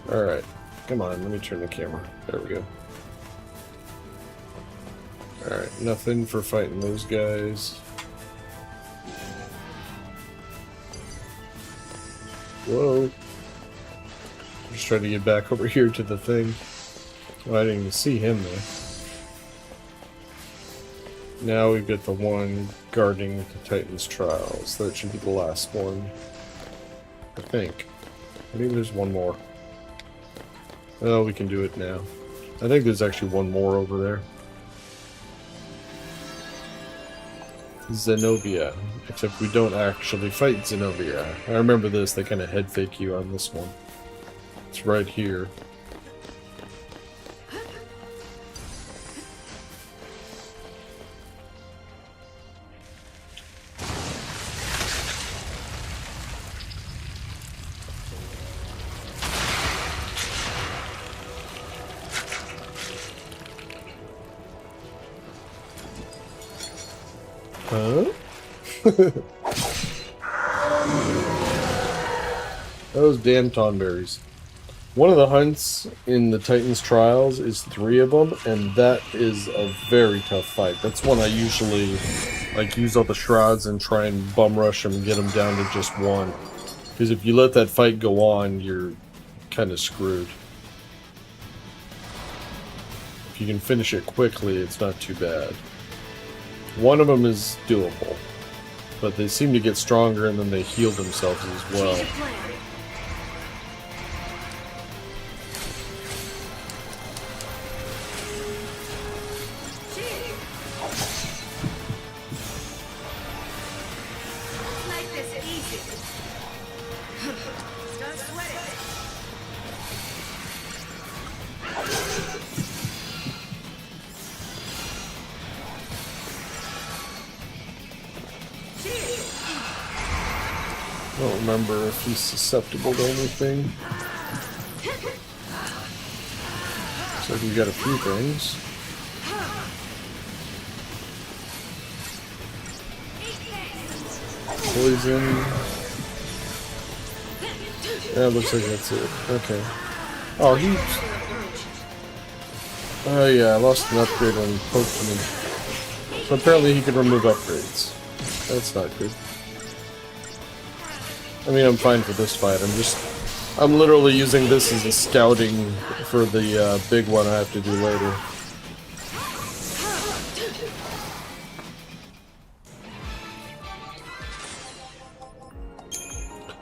Alright. Come on, let me turn the camera. There we go. Alright, nothing for fighting those guys. Whoa. Just trying to get back over here to the thing. Oh, I didn't even see him there. Now we've got the one guarding the Titan's trials. That should be the last one. I think. Maybe there's one more. Oh, we can do it now. I think there's actually one more over there. Zenobia. Except we don't actually fight Zenobia. I remember this, they kind of head fake you on this one. It's right here. Huh? Those damn Tonberries. One of the hunts in the Titan's Trials is 3 of them, and that is a very tough fight. That's one I usually like use all the shrouds and try and bum rush them and get them down to just 1. Because if you let that fight go on, you're kind of screwed. if you can finish it quickly, it's not too bad. One of them is doable, but they seem to get stronger and then they heal themselves as well. Change of plan. Like this easy. Start sweating. I don't remember if he's susceptible to anything. Looks like we got a few things. Poison. Yeah, looks like that's it. Okay. Oh, he... Oh yeah, I lost an upgrade when he poked me. So apparently he can remove upgrades. That's not good. I mean, I'm fine for this fight. I'm literally using this as a scouting for the big one I have to do later.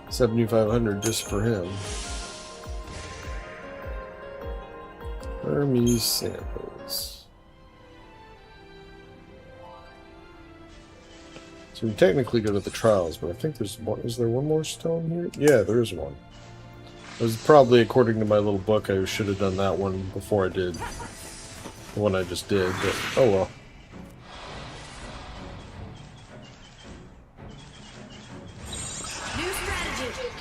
$7,500 just for him. Hermes samples. So we technically go to the trials, but I think there's one. Is there one more stone here? Yeah, there is one. It was probably, according to my little book, I should have done that one before I did the one I just did, but oh well. New strategy.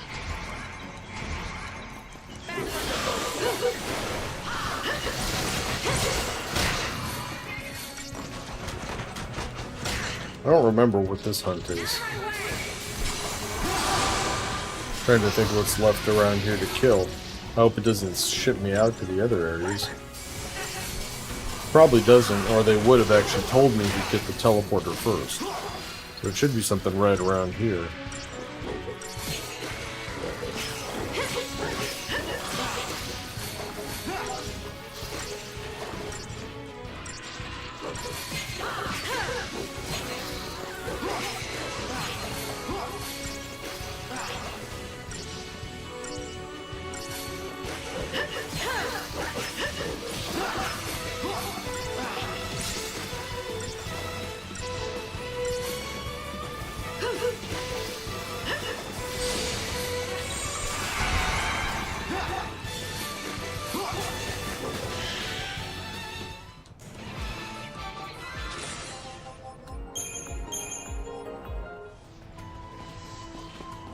I don't remember what this hunt is. Trying to think what's left around here to kill. I hope it doesn't ship me out to the other areas. Probably doesn't, or they would have actually told me to get the teleporter first. So it should be something right around here.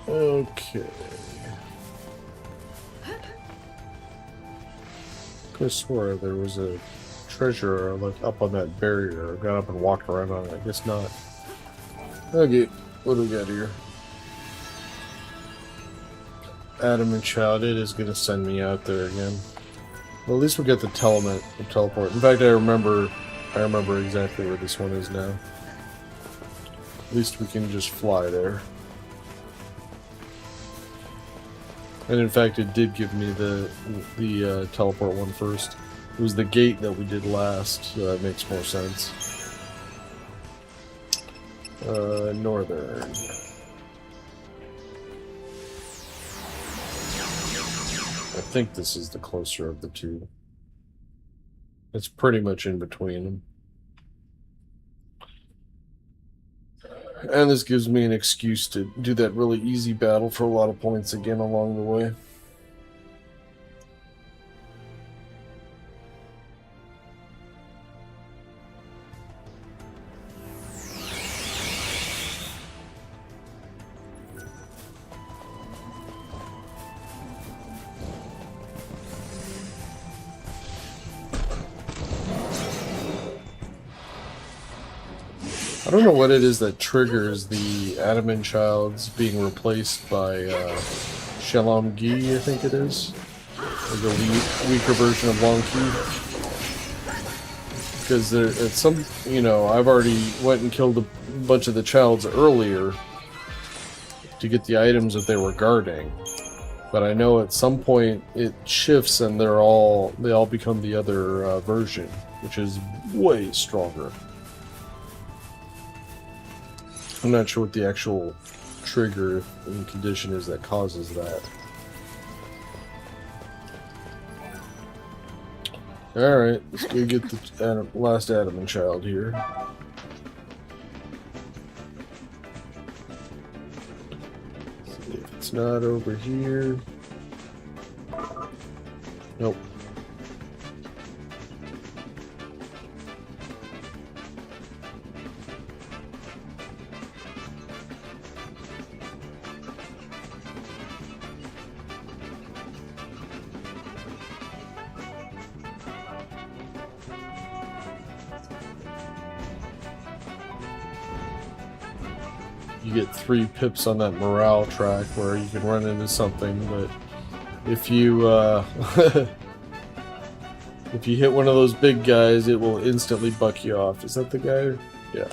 Okay. Could have swore there was a treasure like up on that barrier. I got up and walked around on it. I guess not. Okay, what do we got here? Adam and Child, it is gonna send me out there again. Well, at least we got the teleport. In fact, I remember exactly where this one is now. At least we can just fly there. And in fact, it did give me the teleport one first. It was the gate that we did last, so that makes more sense. Northern. I think this is the closer of the two. It's pretty much in between them. And this gives me an excuse to do that really easy battle for a lot of points again along the way. I don't know what it is that triggers the Adamant Childs being replaced by Shalom Gi, I think it is. Or the weaker version of Long Ki. Because it's some, you know, I've already went and killed a bunch of the Childs earlier to get the items that they were guarding. But I know at some point it shifts and they all become the other version, which is way stronger. I'm not sure what the actual trigger and condition is that causes that. Alright, let's go get the last Adam and child here. See if it's not over here. Nope. You get 3 pips on that morale track where you can run into something, but if you if you hit one of those big guys, it will instantly buck you off. Is that the guy? Yeah.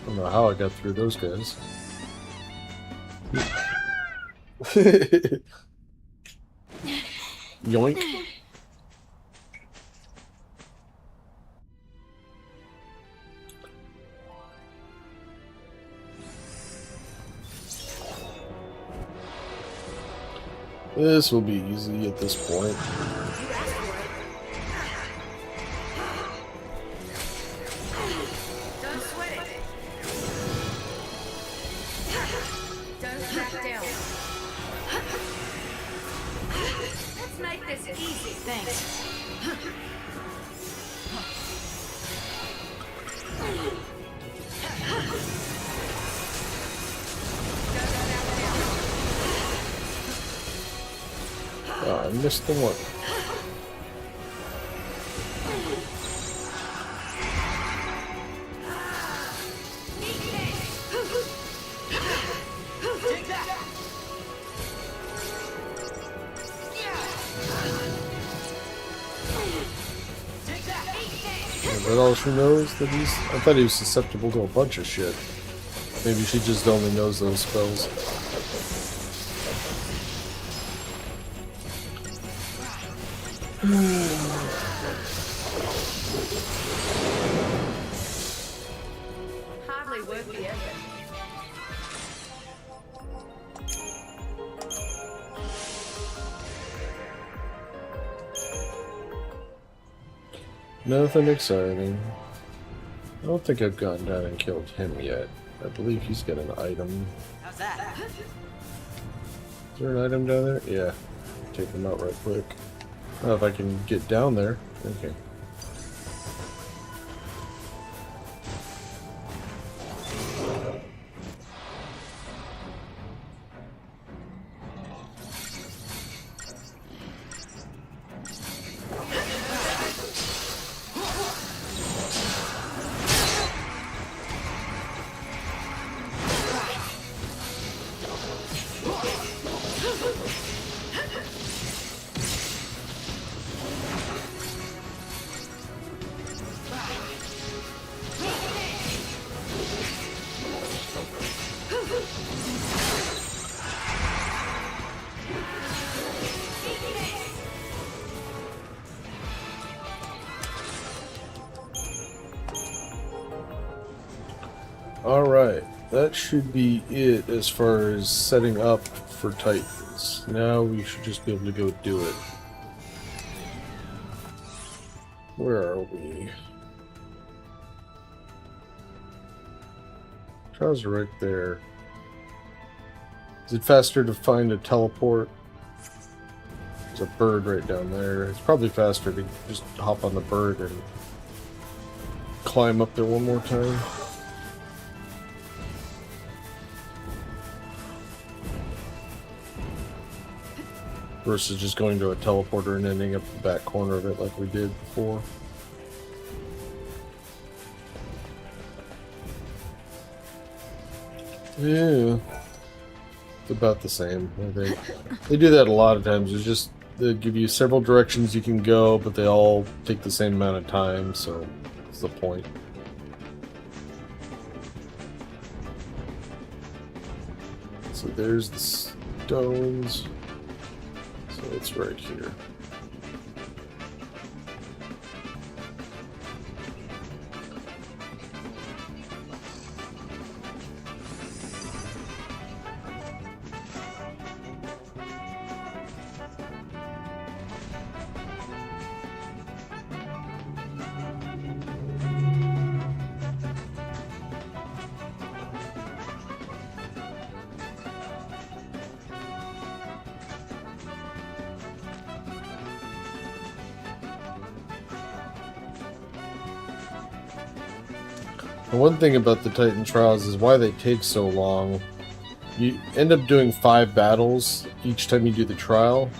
I don't know how I got through those guys. Yoink. This will be easy at this point. Don't sweat it. Don't back down. Let's make this easy. Thanks. Oh, I missed the one. Is that all she knows? That he's... I thought he was susceptible to a bunch of shit. Maybe she just only knows those spells. Hardly worth the effort. Nothing exciting. I don't think I've gone down and killed him yet. I believe he's got an item. How's that? Is there an item down there? Yeah. Take him out right quick. I don't know if I can get down there. Okay. Alright, that should be it as far as setting up for Titans. Now we should just be able to go do it. Where are we? Trials are right there. Is it faster to find a teleport? There's a bird right down there. It's probably faster to just hop on the bird and climb up there one more time. Versus just going to a teleporter and ending up the back corner of it like we did before. Yeah. It's about the same, I think. They do that a lot of times. It's just, they give you several directions you can go, but they all take the same amount of time, so that's the point. So there's the stones. So it's right here. The one thing about the Titan Trials is why they take so long. You end up doing 5 battles each time you do the trial,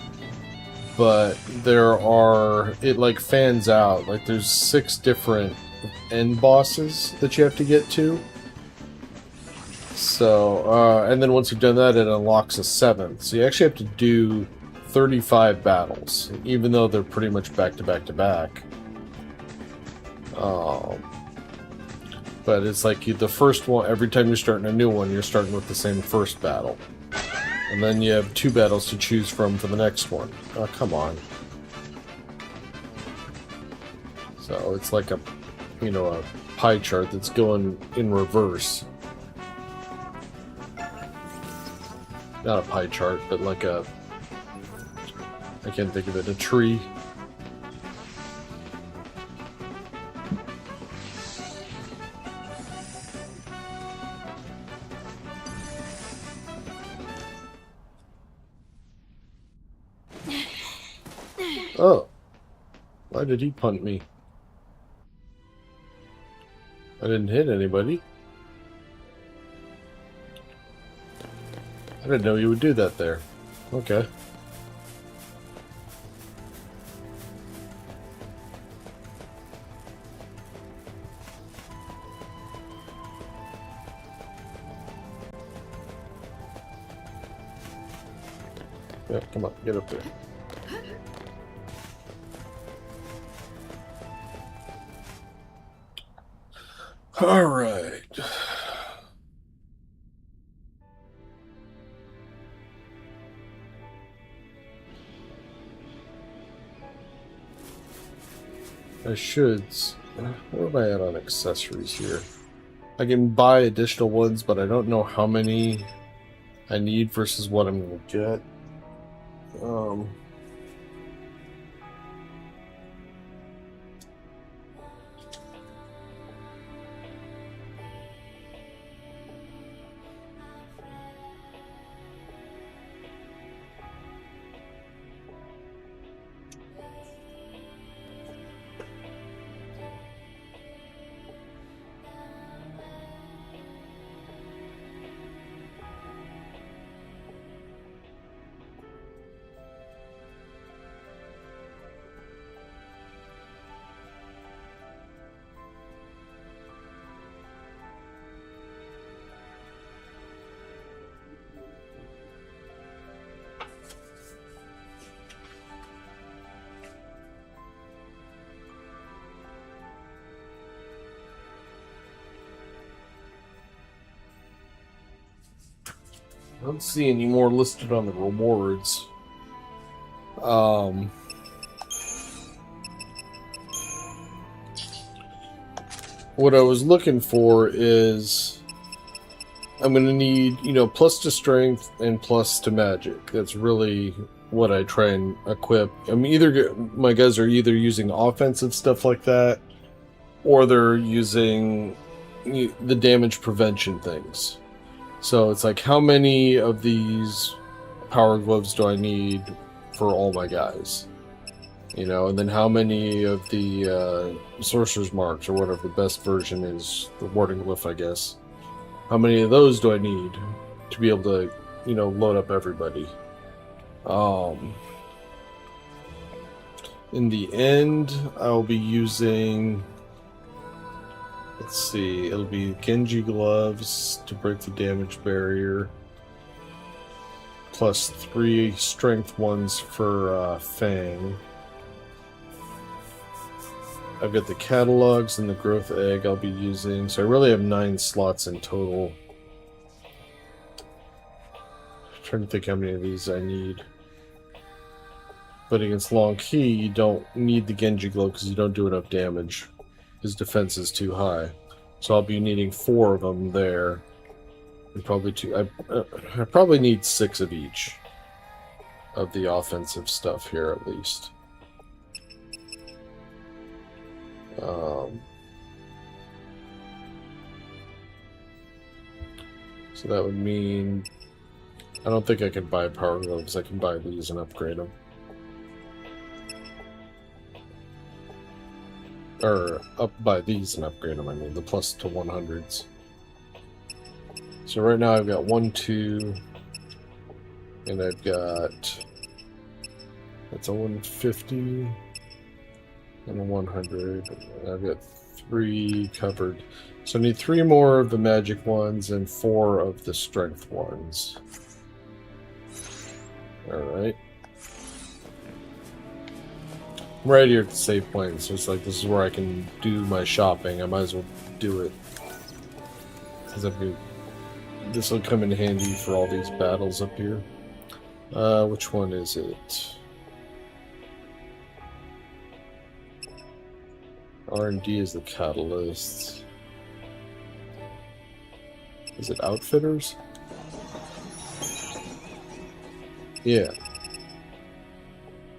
but it like fans out. Like there's 6 different end bosses that you have to get to. So, and then once you've done that, it unlocks a 7th. So you actually have to do 35 battles, even though they're pretty much back to back to back. But it's like the first one, every time you're starting a new one, you're starting with the same first battle. And then you have 2 battles to choose from for the next one. Oh, come on. So it's like a pie chart that's going in reverse. Not a pie chart, but like I can't think of it, a tree. Oh, why did he punt me? I didn't hit anybody. I didn't know you would do that there. Okay. Yeah, come on, get up there. All right. I should. Where am I at on accessories here? I can buy additional ones, but I don't know how many I need versus what I'm going to get. I don't see any more listed on the rewards. What I was looking for is I'm going to need, plus to strength and plus to magic. That's really what I try and equip. My guys are either using offensive stuff like that, or they're using the damage prevention things. So it's like, how many of these power gloves do I need for all my guys? And then how many of the sorcerer's marks, or whatever the best version is, the warding glyph, I guess. How many of those do I need to be able to, load up everybody? In the end, I'll be using... Let's see, it'll be Genji gloves to break the damage barrier, plus 3 strength ones for Fang. I've got the catalogs and the growth egg I'll be using, so I really have 9 slots in total. trying to think how many of these I need. But against Long Key, you don't need the Genji Glow because you don't do enough damage. His defense is too high. So I'll be needing 4 of them there. And probably 2. I probably need 6 of each. Of the offensive stuff here, at least. So that would mean... I don't think I can buy Power Gloves. I can buy these and upgrade them. Or buy these and upgrade them, I mean, the plus to 100s. So right now I've got 1, 2... And I've got... That's a 150... And a 100. And I've got 3 covered. So I need 3 more of the magic ones and 4 of the strength ones. Alright. I'm right here at the save point, so it's like this is where I can do my shopping. I might as well do it. Because this will come in handy for all these battles up here. Which one is it? R&D is the catalyst. Is it outfitters? Yeah.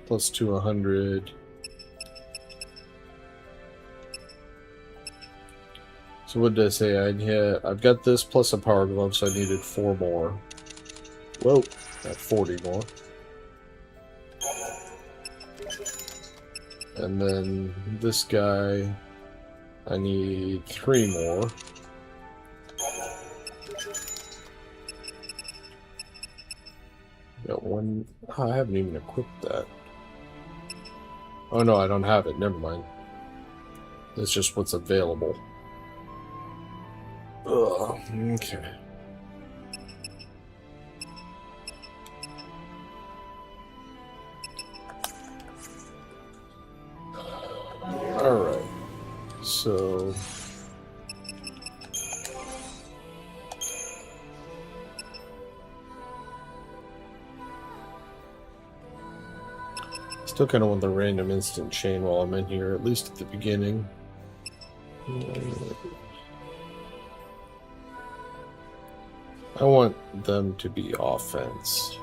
Plus 2, 100. So what did I say? I've got this plus a power glove, so I needed 4 more. Whoa, got 40 more. And then this guy, I need 3 more. Got 1. Oh, I haven't even equipped that. Oh no, I don't have it. Never mind. It's just what's available. Ugh, okay. Alright. So... Still kind of want the random instant chain while I'm in here, at least at the beginning. I want them to be offense.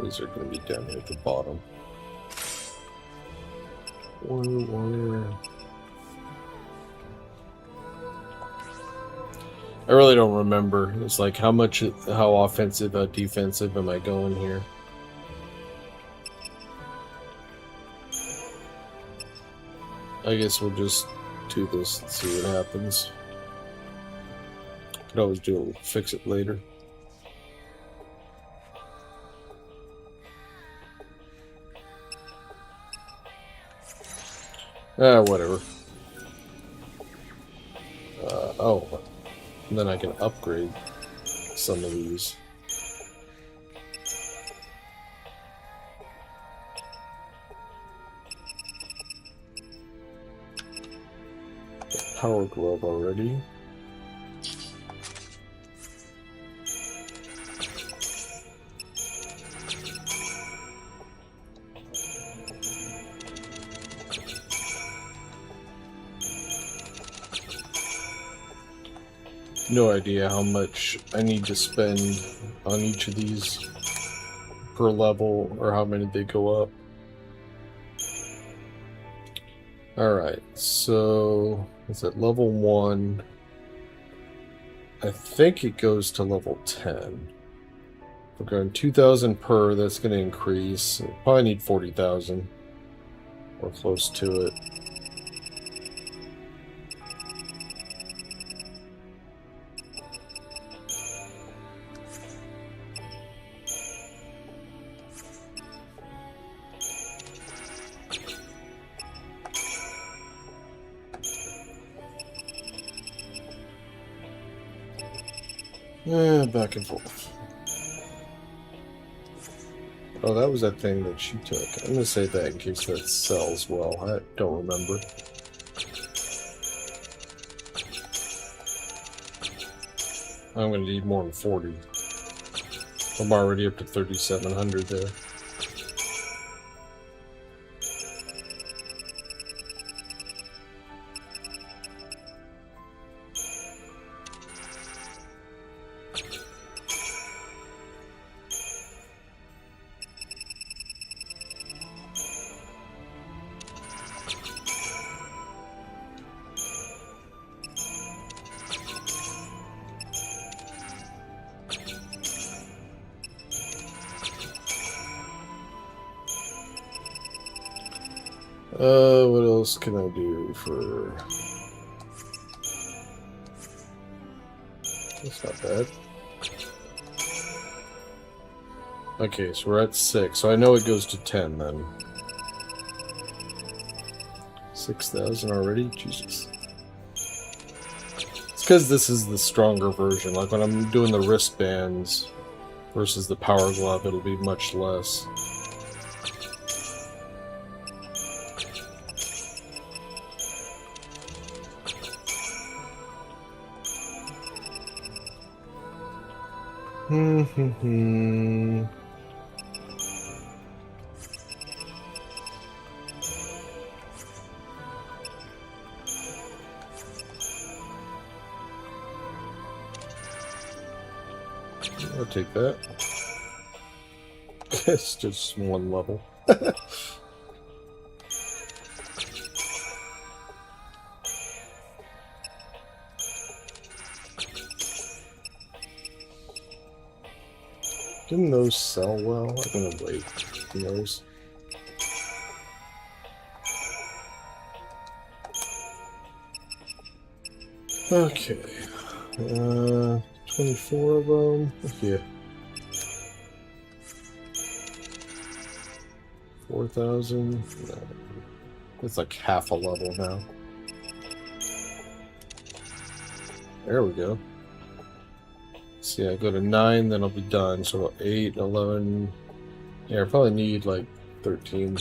These are going to be down here at the bottom. Where? I really don't remember. It's like how offensive, defensive am I going here? I guess we'll just do this and see what happens. Could always fix it later. Whatever. Oh, and then I can upgrade some of these. Power glove already. No idea how much I need to spend on each of these per level or how many they go up. Alright, so is it level 1? I think it goes to level 10. We're going 2,000 per, that's going to increase. Probably need 40,000 or close to it. Back and forth. Oh, that was that thing that she took. I'm gonna save that in case that sells well. I don't remember. I'm going to need more than 40. I'm already up to 3,700 there. What else can I do for... That's not bad. Okay, so we're at 6. So I know it goes to 10 then. 6,000 already? Jesus. It's because this is the stronger version. Like when I'm doing the wristbands versus the power glove, it'll be much less. I'll take that. It's just one level. Didn't those sell well? I'm gonna wait. Who knows? Okay. 24 of them. Yeah. 4,000. No. It's like half a level now. There we go. See, I go to 9, then I'll be done. So 8, 11. Yeah, I probably need like 13.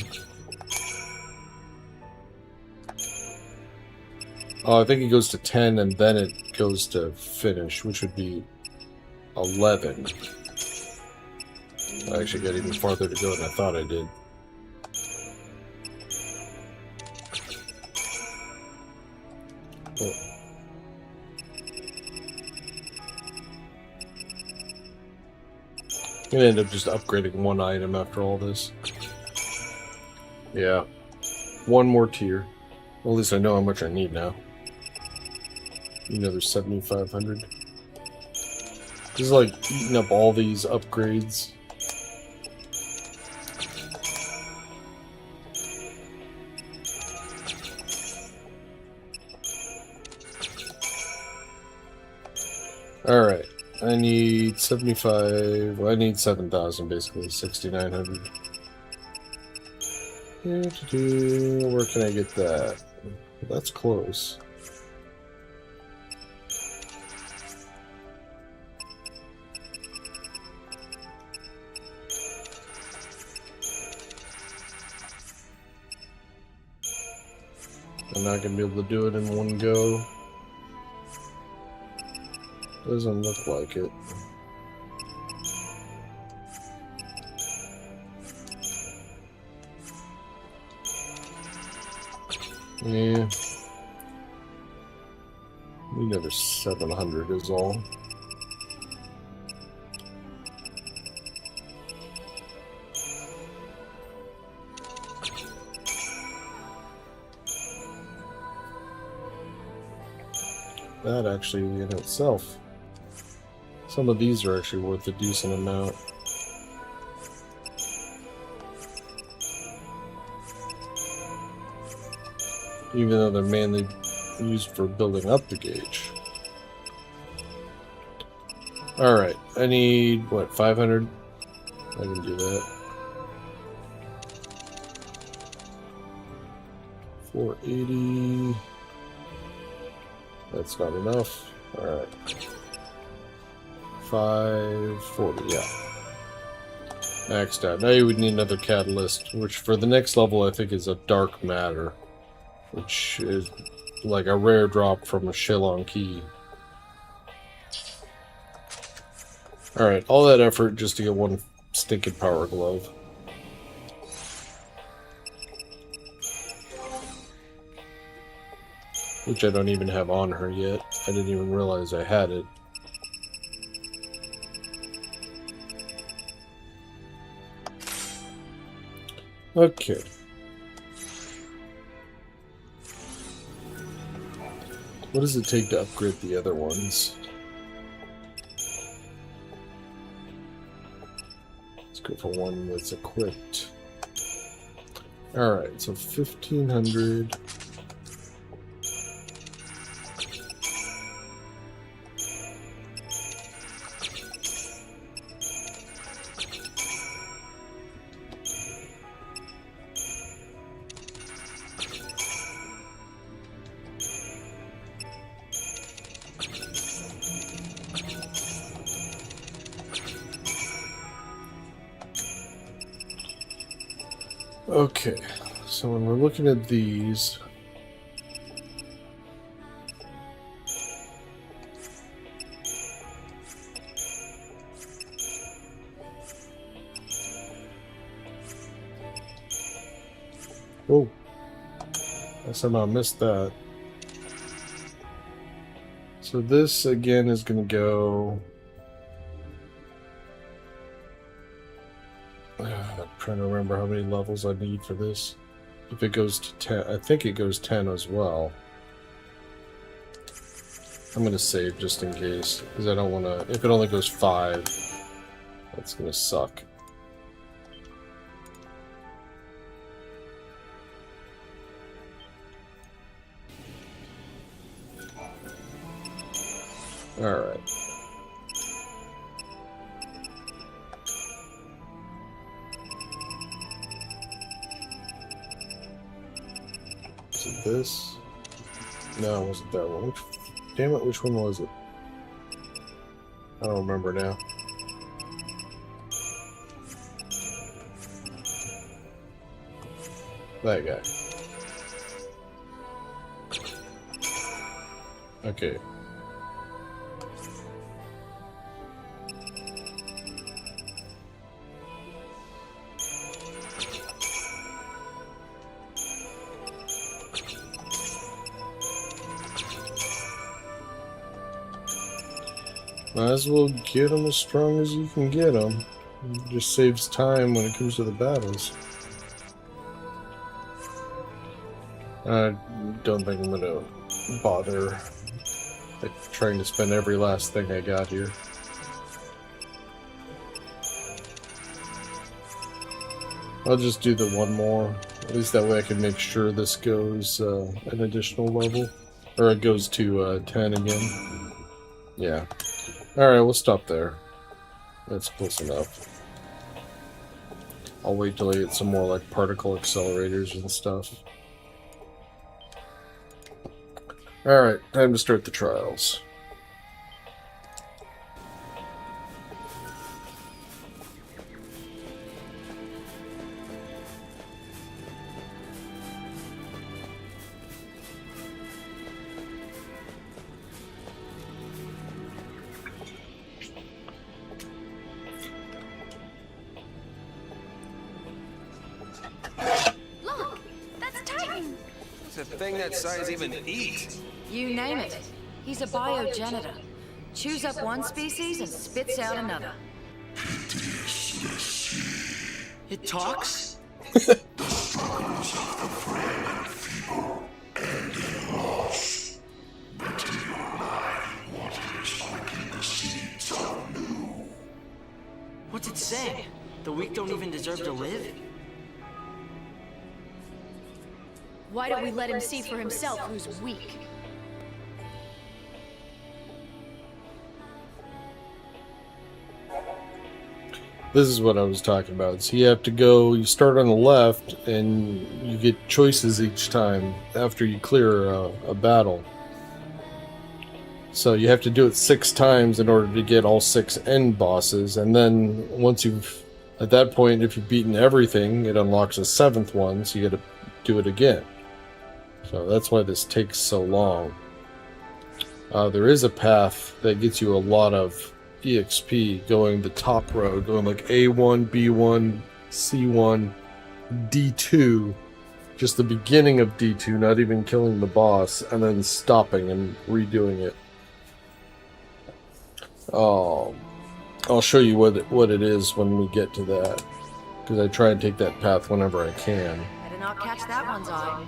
Oh, I think it goes to 10 and then it goes to finish, which would be 11. I actually got even farther to go than I thought I did. Oh. I'm gonna end up just upgrading one item after all this. Yeah. One more tier. Well, at least I know how much I need now. Another 7,500. This is like eating up all these upgrades. Alright. I need 75. I need 7,000 basically. 6,900. Where can I get that? That's close. I'm not gonna be able to do it in one go. Doesn't look like it. Yeah. Another 700 is all. That actually in itself. Some of these are actually worth a decent amount. Even though they're mainly used for building up the gauge. Alright, I need, what, 500? I can do that. 480. That's not enough. Alright. 540, yeah. Maxed out. Now you would need another catalyst, which for the next level I think is a dark matter. Which is like a rare drop from a Shillong key. Alright, all that effort just to get one stinking power glove. Which I don't even have on her yet. I didn't even realize I had it. Okay. What does it take to upgrade the other ones? Let's go for one that's equipped. Alright, so 1500. Okay, so when we're looking at these, oh, I somehow missed that. So this again is going to go. I'm trying to remember how many levels I need for this. If it goes to 10, I think it goes 10 as well. I'm going to save just in case, because I don't want to, if it only goes 5, that's going to suck. Alright. This? No, it wasn't that one. Damn it, which one was it? I don't remember now. That guy. Okay. Might as well get them as strong as you can get them. It just saves time when it comes to the battles. I don't think I'm gonna bother trying to spend every last thing I got here. I'll just do the one more. At least that way I can make sure this goes an additional level. Or it goes to 10 again. Yeah. Alright, we'll stop there. That's close enough. I'll wait till I get some more like particle accelerators and stuff. Alright, time to start the trials. Look, that's Titan. Does a thing that size even eat? You name it. He's a biogenitor. Chews up one species and spits out another. It talks? What's it saying? The weak don't even deserve to live? Why don't we let him see for himself who's weak? This is what I was talking about. So you have to go, you start on the left, and you get choices each time after you clear a battle. So you have to do it 6 times in order to get all 6 end bosses, and then once you've, at that point, if you've beaten everything, it unlocks a 7th one, so you gotta do it again. So that's why this takes so long. There is a path that gets you a lot of EXP going the top road, going like A1, B1, C1, D2, just the beginning of D2, not even killing the boss, and then stopping and redoing it. I'll show you what it is when we get to that, because I try and take that path whenever I can. I did not catch that one's eye.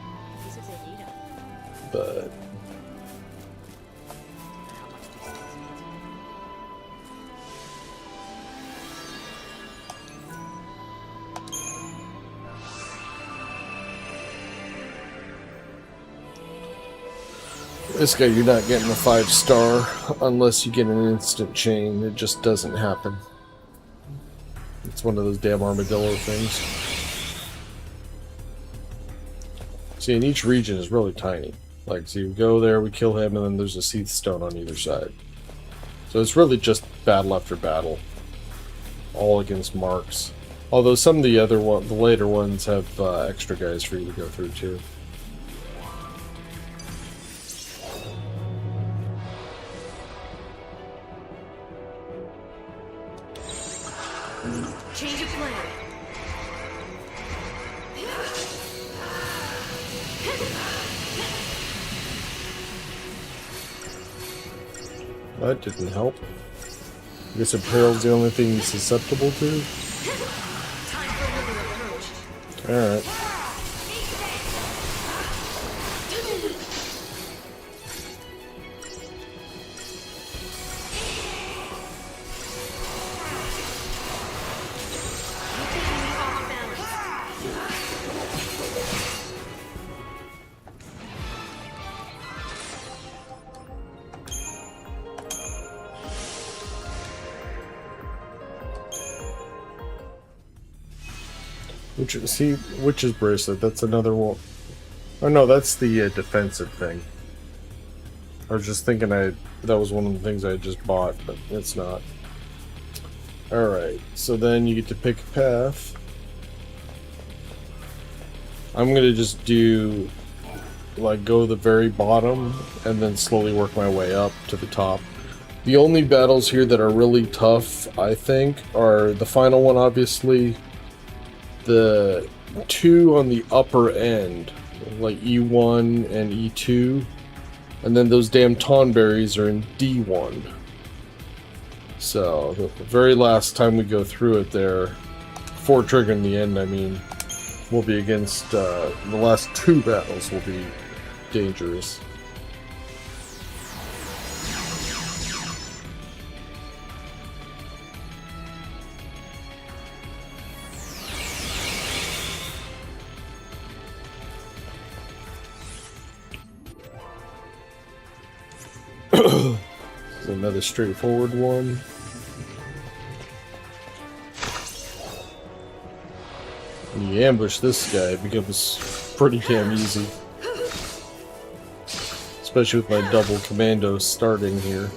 But this guy, you're not getting a 5-star unless you get an instant chain. It just doesn't happen. It's one of those damn armadillo things. See, and each region is really tiny. Like, so you go there, we kill him, and then there's a Seath Stone on either side. So it's really just battle after battle. All against marks. Although some of the later ones have extra guys for you to go through too. Change of plan. That didn't help. I guess apparel's the only thing he's susceptible to. Time for another approach. Alright. Witch's Bracelet, that's another one. Oh no, that's the defensive thing. I was just thinking that was one of the things I just bought, but it's not. Alright, so then you get to pick a path. I'm gonna just do, like, go to the very bottom and then slowly work my way up to the top. The only battles here that are really tough, I think, are the final one, obviously. The two on the upper end, like E1 and E2, and then those damn Tonberries are in D1. So the very last time we go through it there, before triggering the end, I mean, we'll be against the last two battles will be dangerous. Another straightforward one. When you ambush this guy, it becomes pretty damn easy. Especially with my double commando starting here.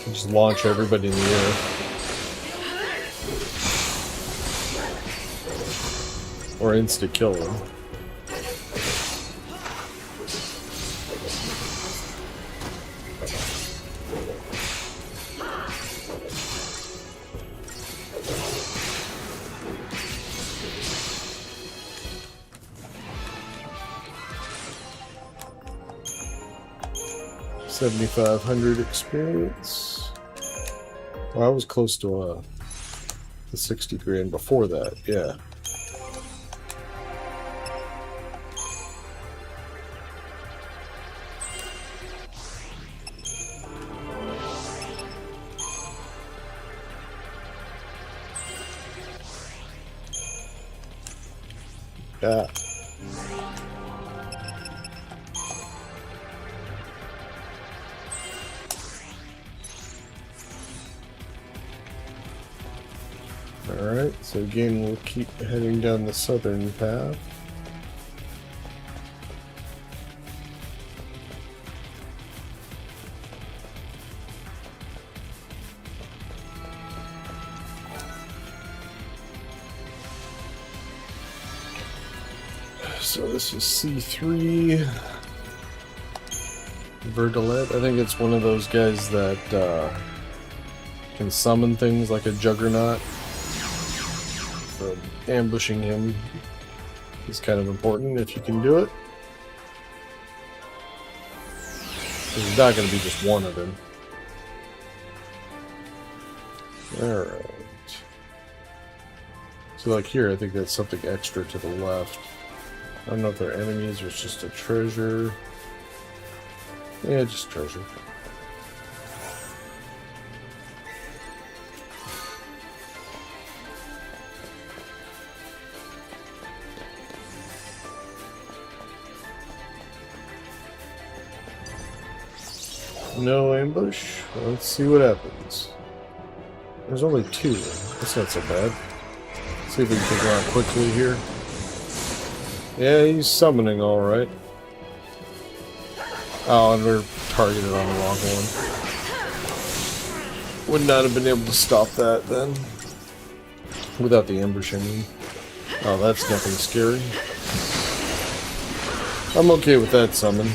Just launch everybody in the air. Or insta kill them. $7,500 experience. Well, I was close to the 60 grand before that, yeah. Yeah. Alright, so again we'll keep heading down the southern path. So this is C3 Verdalet. I think it's one of those guys that can summon things like a juggernaut. So ambushing him is kind of important if you can do it. There's not going to be just one of them. Alright. So like here, I think that's something extra to the left. I don't know if they're enemies or it's just a treasure. Yeah, just treasure. No ambush. Let's see what happens. There's only 2. That's not so bad. Let's see if we can take him out quickly here. Yeah, he's summoning alright. Oh, and we're targeted on the wrong one. Would not have been able to stop that then. Without the ambush, I mean. Oh, that's nothing scary. I'm okay with that summon.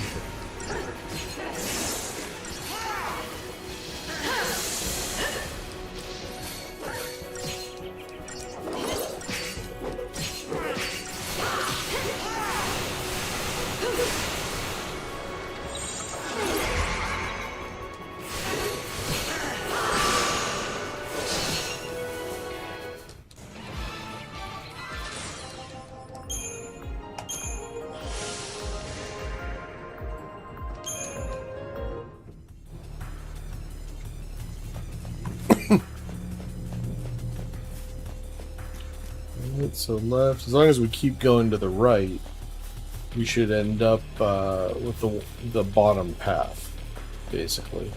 So left, as long as we keep going to the right, we should end up with the bottom path, basically.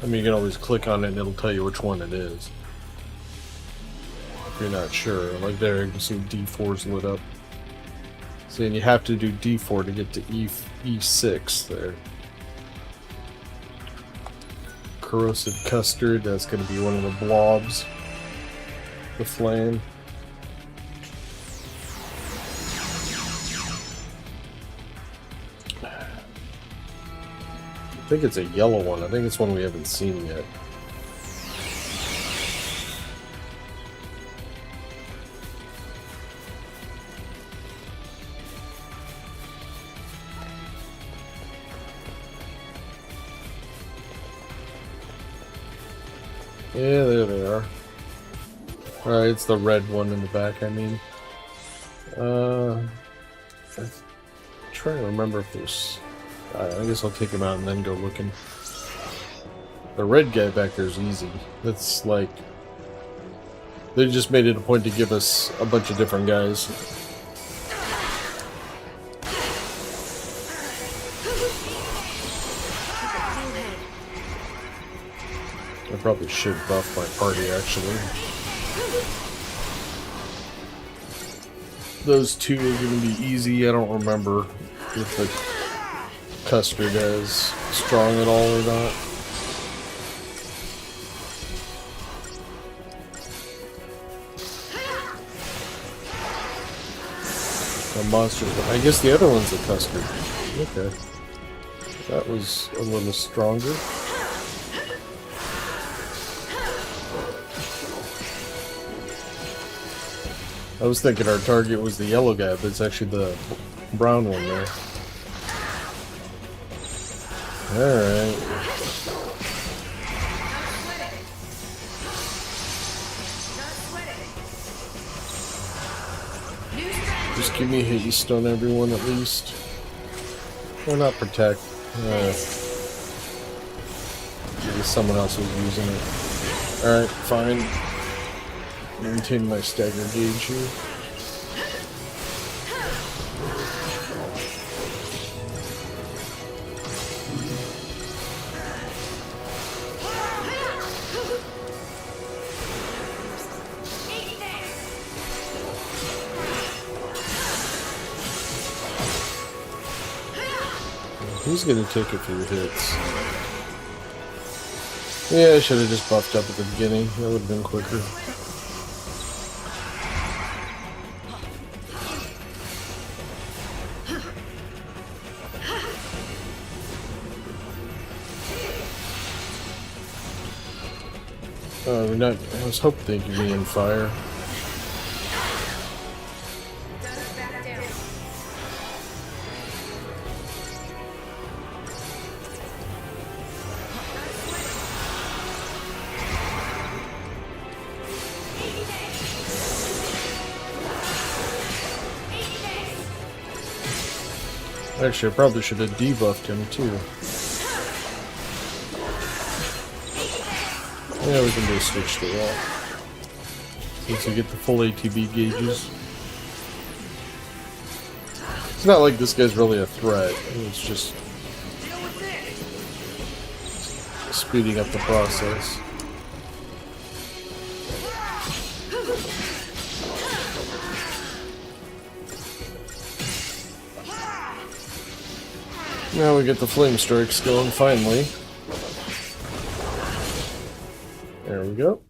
I mean, you can always click on it and it'll tell you which one it is. If you're not sure. Like there, you can see D4's lit up. See, and you have to do D4 to get to E6 there. Corrosive custard, that's going to be one of the blobs. The flame. I think it's a yellow one. I think it's one we haven't seen yet. Yeah, there they are. Alright, it's the red one in the back, I mean. I'm trying to remember if there's... I guess I'll take him out and then go looking. The red guy back there is easy. That's like... They just made it a point to give us a bunch of different guys. I probably should buff my party, actually. Those 2 are going to be easy. I don't remember if the custard is strong at all or not. The monsters. I guess the other one's the custard. Okay. That was a little stronger. I was thinking our target was the yellow guy, but it's actually the brown one there. Alright. Just give me haste on everyone at least. Or not protect. Maybe someone else was using it. Alright, fine. Maintain my stagger gauge here. He's gonna take a few hits. Yeah, I should have just buffed up at the beginning. That would have been quicker. We're not. I was hoping they could be in fire. Actually, I probably should have debuffed him too. Yeah, we can just switch to that. Since we get the full ATB gauges. It's not like this guy's really a threat. It's just speeding up the process. Now we get the flame strikes going finally. There we go.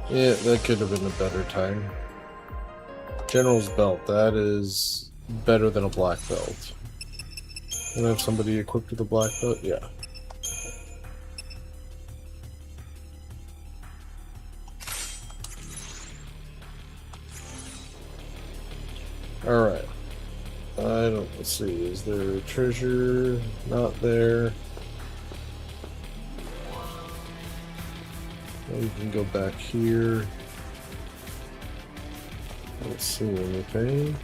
Yeah, that could have been a better time. General's belt, that is better than a black belt. Can I have somebody equipped with a black belt? Yeah. Alright. Let's see, is there a treasure? Not there. Well, you can go back here. Let's see anything.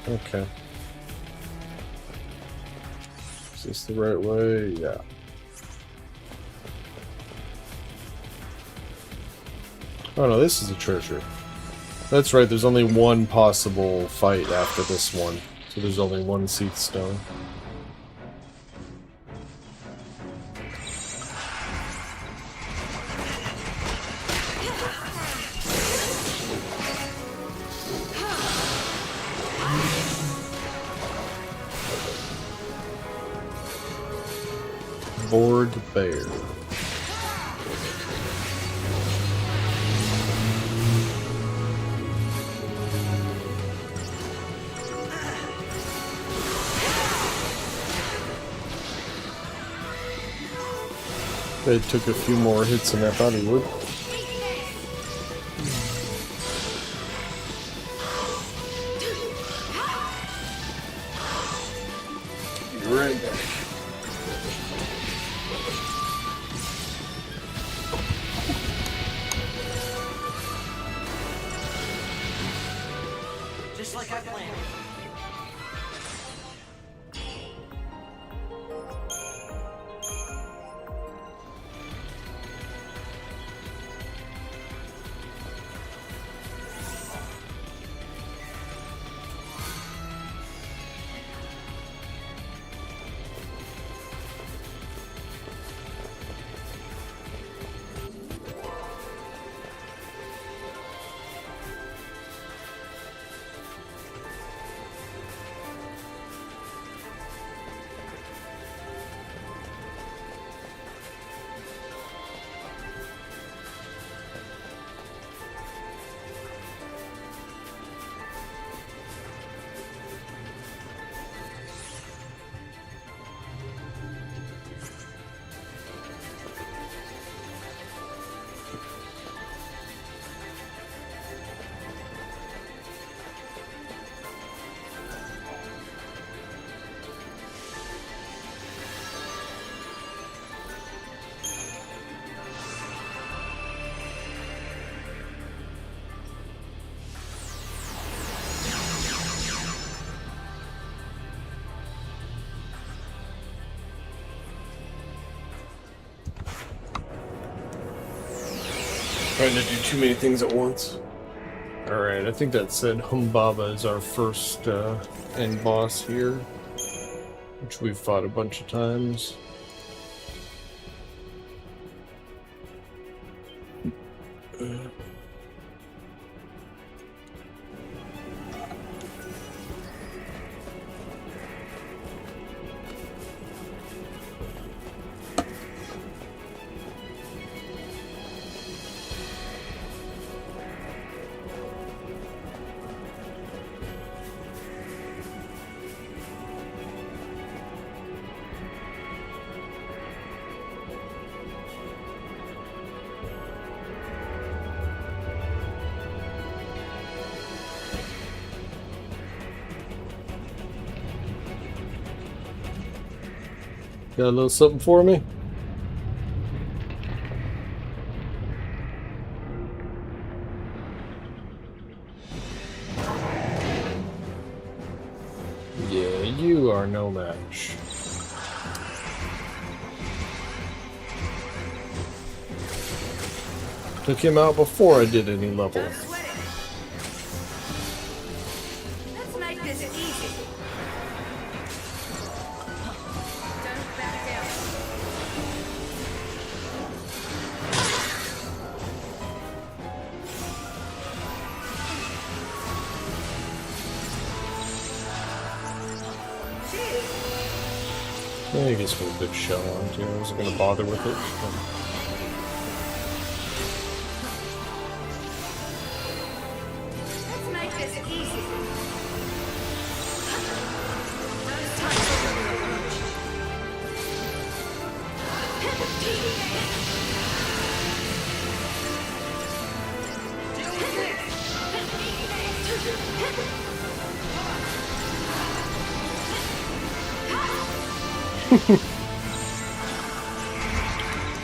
Okay. Is this the right way? Yeah. Oh no, this is a treasure. That's right, there's only one possible fight after this one. So there's only one Seath Stone. Bored bear. It took a few more hits than I thought he would. Right back. Just like I planned. Trying to do too many things at once. Alright, I think that said Humbaba is our first end boss here, which we've fought a bunch of times. Got a little something for me? Yeah, you are no match. Took him out before I did any level. Don't sweat it. Let's make this easy. Don't back down. I guess with a big shell on too. I wasn't gonna bother with it. Let's make this easy. Don't touch the approach.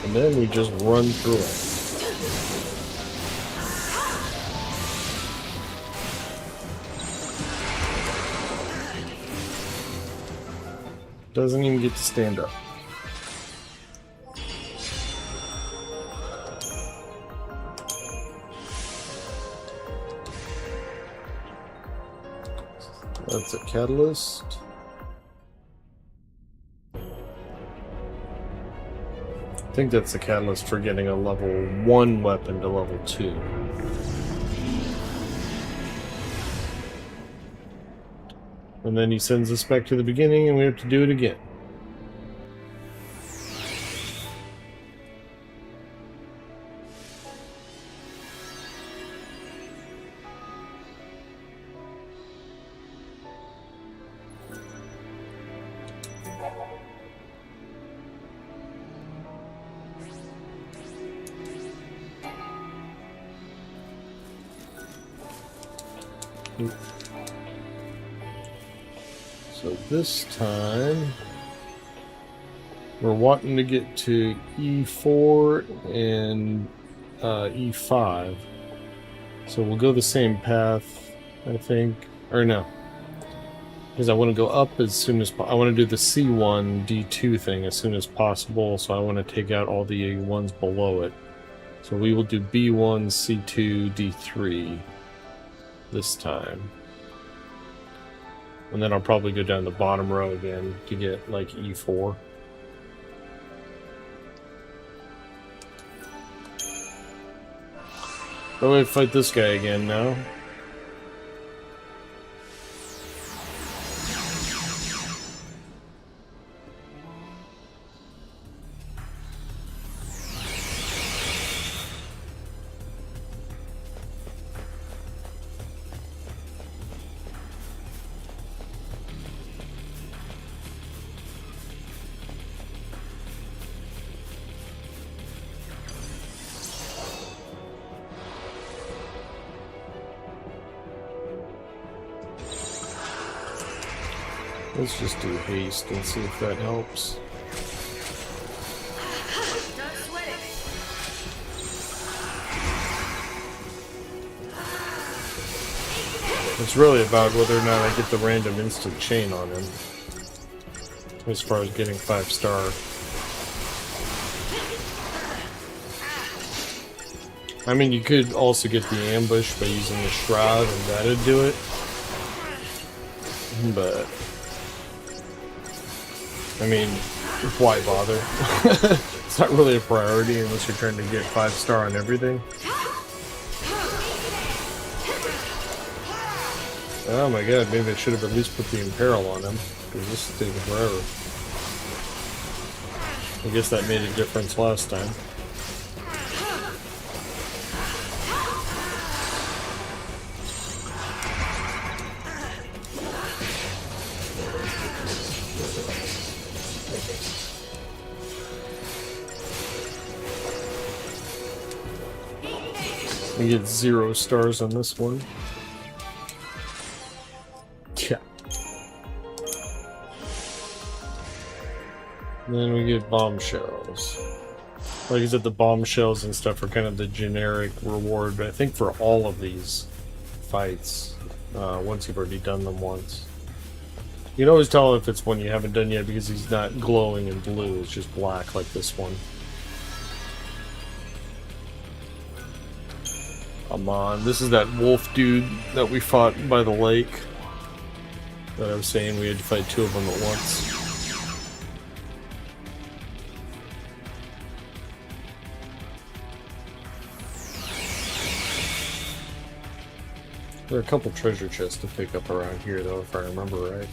And then we just run through it. Doesn't even get to stand up. That's a catalyst. I think that's the catalyst for getting a level 1 weapon to level 2. And then he sends us back to the beginning and we have to do it again. So this time we're wanting to get to E4 and E5. So we'll go the same path, I think, or no. Because I want to go up as soon as I want to do the C1 D2 thing as soon as possible, so I want to take out all the ones below it. So we will do B1, C2, D3 this time. And then I'll probably go down the bottom row again to get like E4. Oh, we fight this guy again now. Let's just do haste and see if that helps. Don't sweat it. It's really about whether or not I get the random instant chain on him. As far as getting 5-star. I mean, you could also get the ambush by using the shroud and that'd do it. But I mean, why bother? It's not really a priority unless you're trying to get 5-star on everything. Oh my god, maybe I should have at least put the Imperil on him, because this is taking forever. I guess that made a difference last time. We get 0 stars on this one. Yeah. And then we get bombshells. Like I said, the bombshells and stuff are kind of the generic reward, but I think for all of these fights, once you've already done them once. You can always tell if it's one you haven't done yet because he's not glowing in blue, it's just black like this one. Come on, this is that wolf dude that we fought by the lake. That I was saying we had to fight 2 of them at once. There are a couple treasure chests to pick up around here though, if I remember right.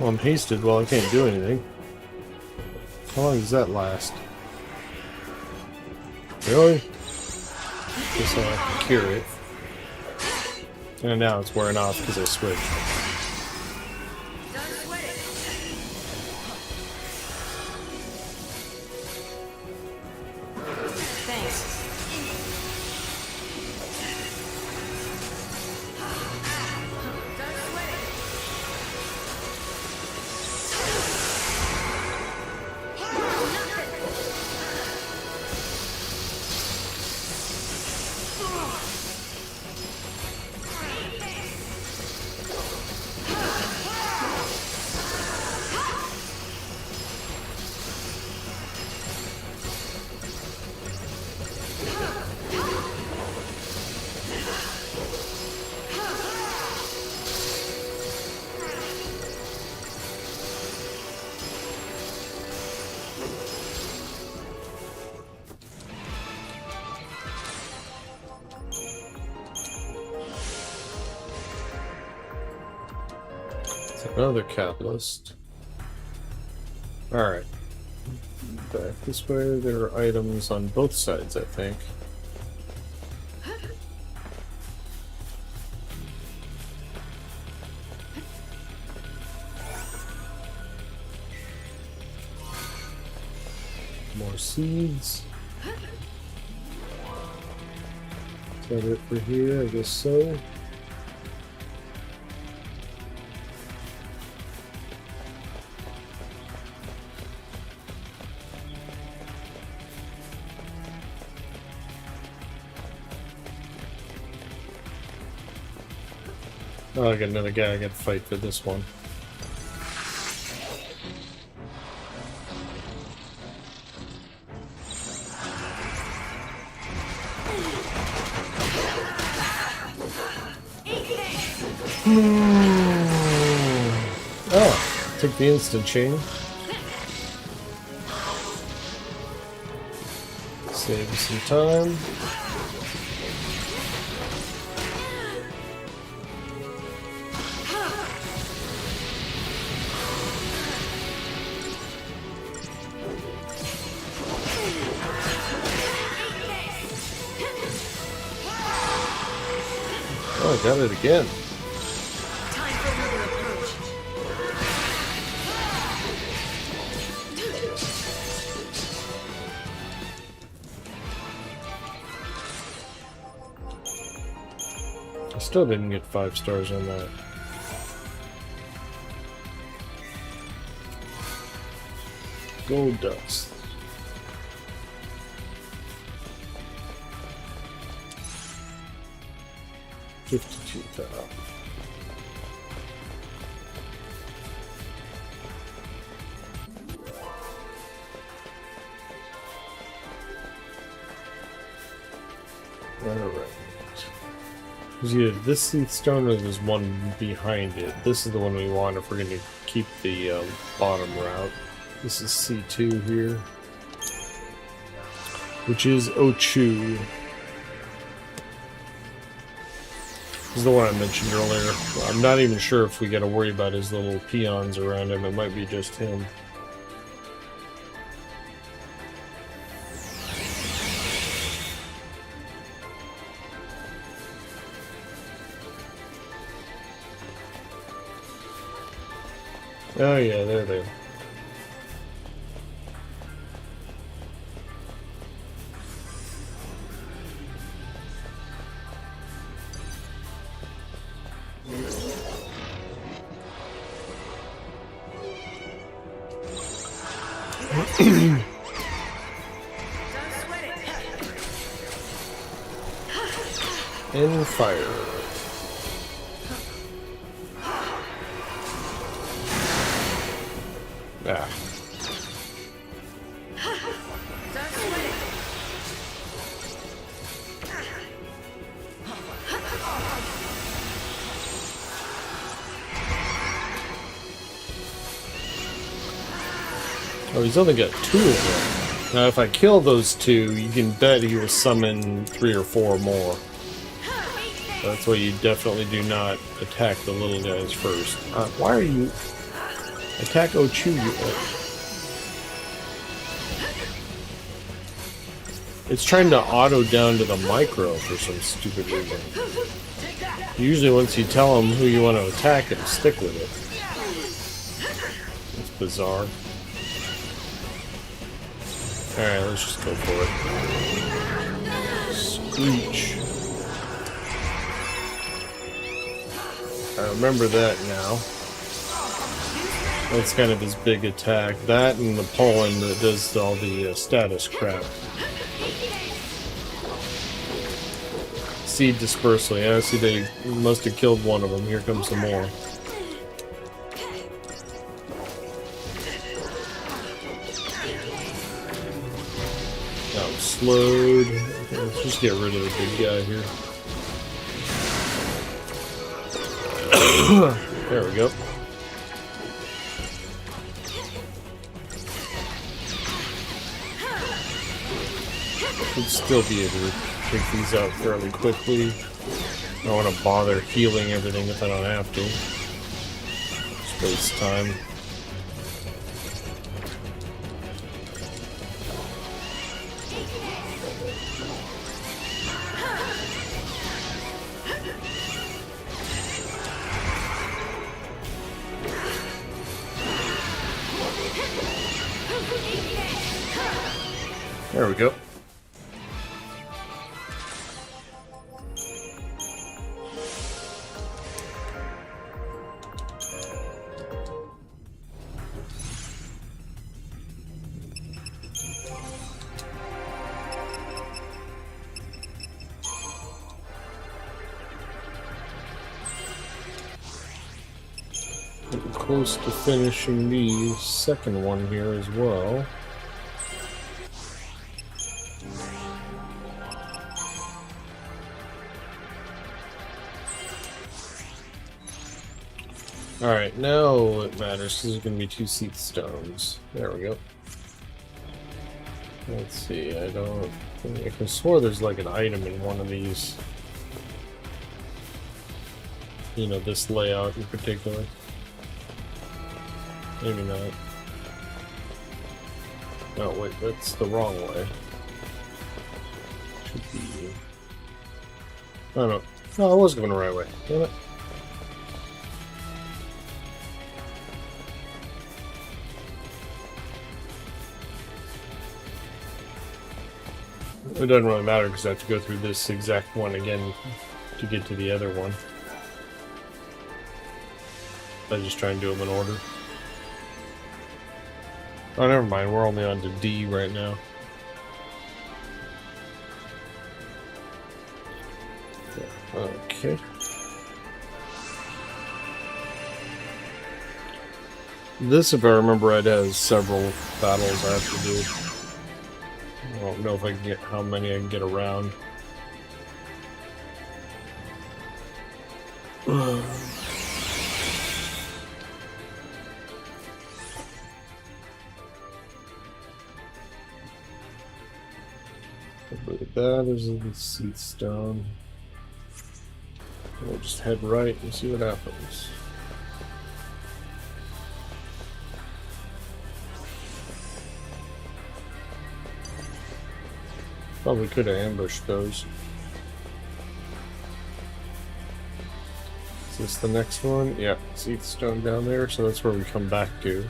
Well, I'm hasted, well I can't do anything. How long does that last? Really? Guess I'll have to cure it. And now it's wearing off because I switched. Another catalyst. Alright. Back this way, there are items on both sides, I think. More seeds. Is that it for here? I guess so. Oh, I got another guy I got to fight for this one. Oh, took the instant chain. Save some time. Oh, I got it again. Time for another approach. I still didn't get 5 stars on that. Gold dust. $52,000. Alright. There's either this seed stone or there's one behind it. This is the one we want if we're going to keep the bottom route. This is C2 here, which is Ochu. This is the one I mentioned earlier. I'm not even sure if we got to worry about his little peons around him. It might be just him. Oh yeah, they're there. And fire. Ah. Oh, he's only got 2 of them. Now, if I kill those 2, you can bet he will summon 3 or 4 more. That's why you definitely do not attack the little guys first. Why are you... Attack Ochu, It's trying to auto down to the micro for some stupid reason. Usually once you tell them who you want to attack, it'll stick with it. It's bizarre. Alright, let's just go for it. Screech. I remember that now. That's kind of his big attack. That and the pollen that does all the status crap. Seed dispersal. Yeah, I see they must have killed one of them. Here comes some more. Now I'm slowed. Okay, let's just get rid of the big guy here. There we go. Should still be able to take these out fairly quickly. I don't want to bother healing everything if I don't have to. Just waste time. There we go. Getting close to finishing the second one here as well. Alright, now it matters. There's going to be 2 seat stones. There we go. Let's see, I can swear there's like an item in one of these. You know, this layout in particular. Maybe not. Oh wait, that's the wrong way. Should be... Oh no. No, I was going the right way. Damn it. It doesn't really matter because I have to go through this exact one again to get to the other one. I just try and do them in order. Oh, never mind. We're only on to D right now. Okay. This, if I remember right, has several battles I have to do. I don't know if I can get how many I can get around. Look at that, there's a seat stone. We'll just head right and see what happens. Probably could have ambushed those. Is this the next one? Yeah, see the stone down there, so that's where we come back to.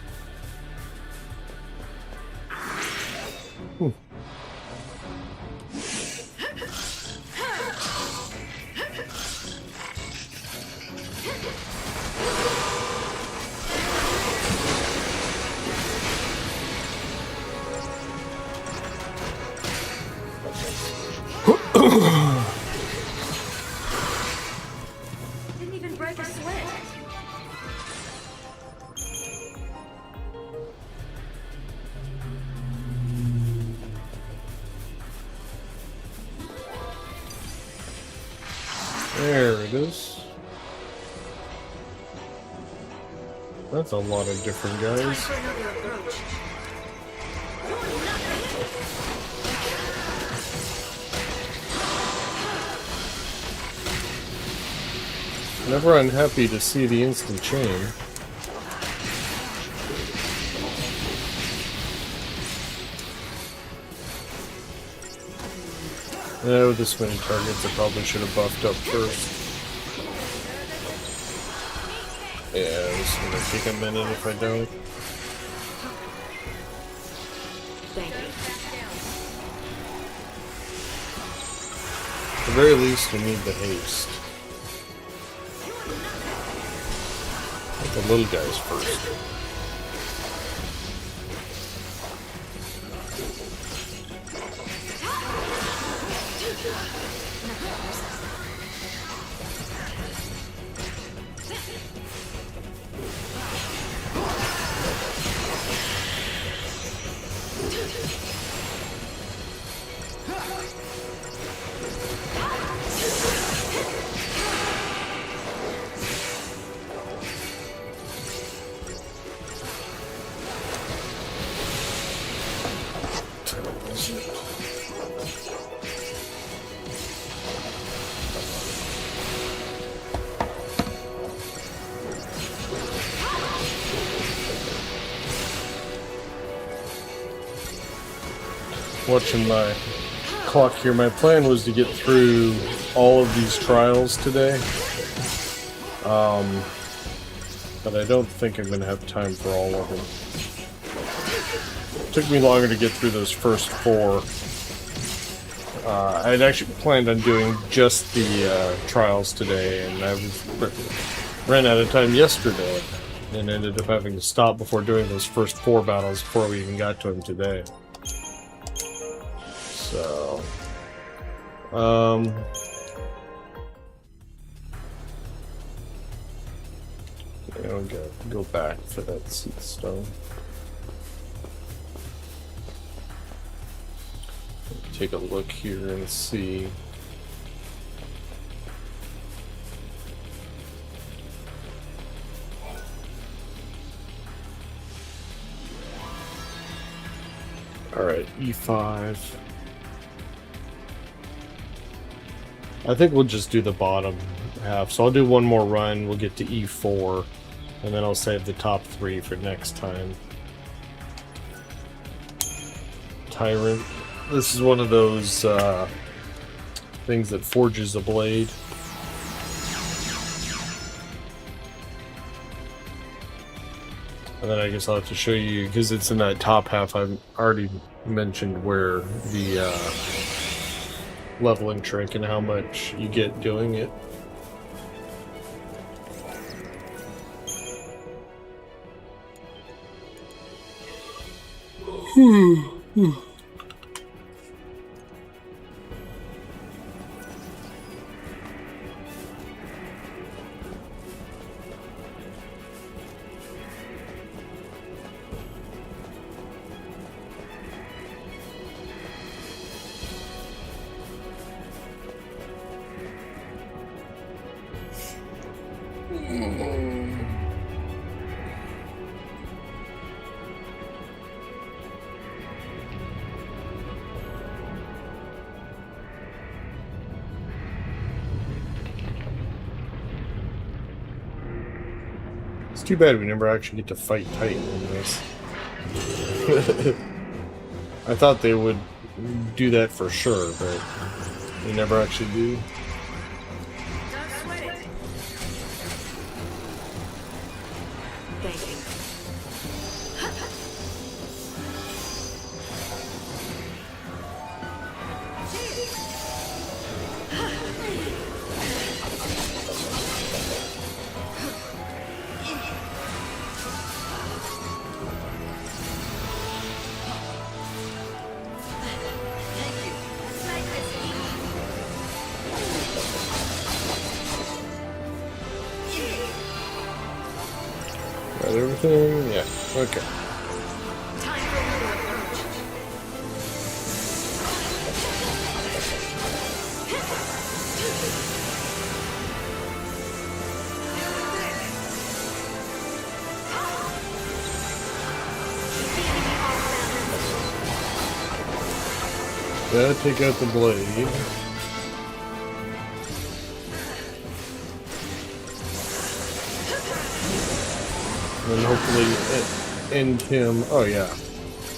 Didn't even break a sweat. There it is. That's a lot of different guys. Never unhappy to see the instant chain. With this many targets, I probably should have buffed up first. Yeah, it's gonna take a minute if I don't. Thank you. At the very least, we need the haste. The little guys first. Watching my clock here, my plan was to get through all of these trials today. But I don't think I'm going to have time for all of them. It took me longer to get through those first 4. I'd actually planned on doing just the trials today, and I ran out of time yesterday, and ended up having to stop before doing those first 4 battles before we even got to them today. So, I'll go back for that seed stone. Take a look here and see. All right, E5. I think we'll just do the bottom half. So I'll do one more run. We'll get to E4, and then I'll save the top 3 for next time. Tyrant. This is one of those things that forges a blade. And then I guess I'll have to show you, because it's in that top half, I've already mentioned where the leveling trick and how much you get doing it. It's too bad we never actually get to fight Titan in this. I thought they would do that for sure, but they never actually do. Don't sweat it. Thank you. Got everything? Yeah. Okay. Time for another approach. Gotta take out the blade. And hopefully end him. Oh yeah,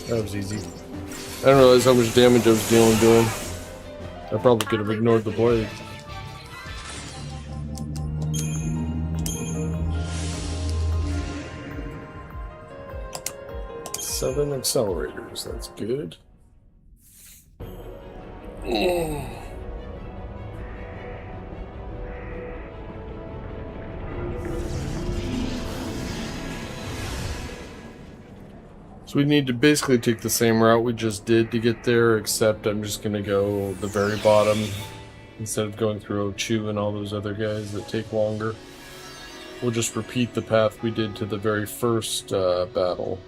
that was easy. I didn't realize how much damage I was dealing to him. I probably could have ignored the blade. Seven accelerators, that's good. So we need to basically take the same route we just did to get there, except I'm just gonna go the very bottom instead of going through Ochu and all those other guys that take longer. We'll just repeat the path we did to the very first battle,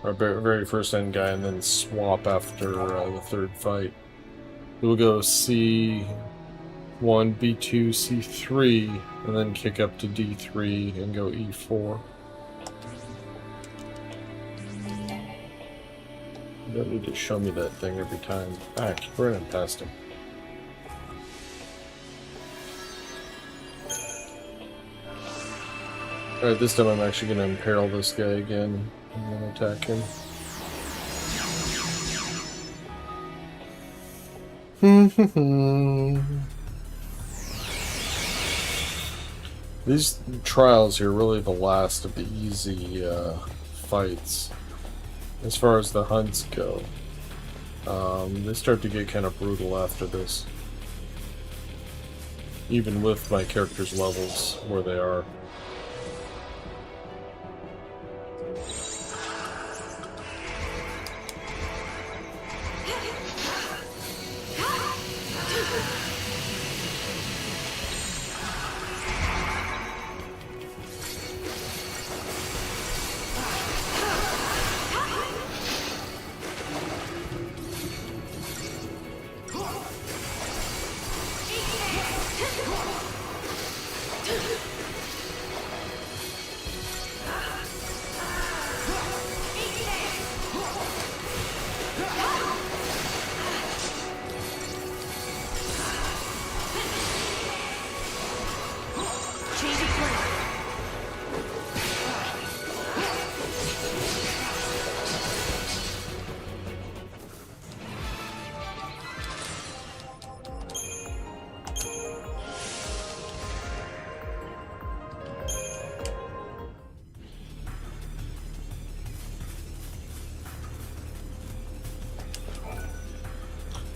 our very first end guy, and then swap after the third fight. We'll go C1, B2, C3, and then kick up to D3 and go E4. You don't need to show me that thing every time. Ah, I keep running past him. Alright, this time I'm actually going to imperil this guy again. I'm going to attack him. These trials here are really the last of the easy fights. As far as the hunts go, they start to get kind of brutal after this. Even with my character's levels where they are.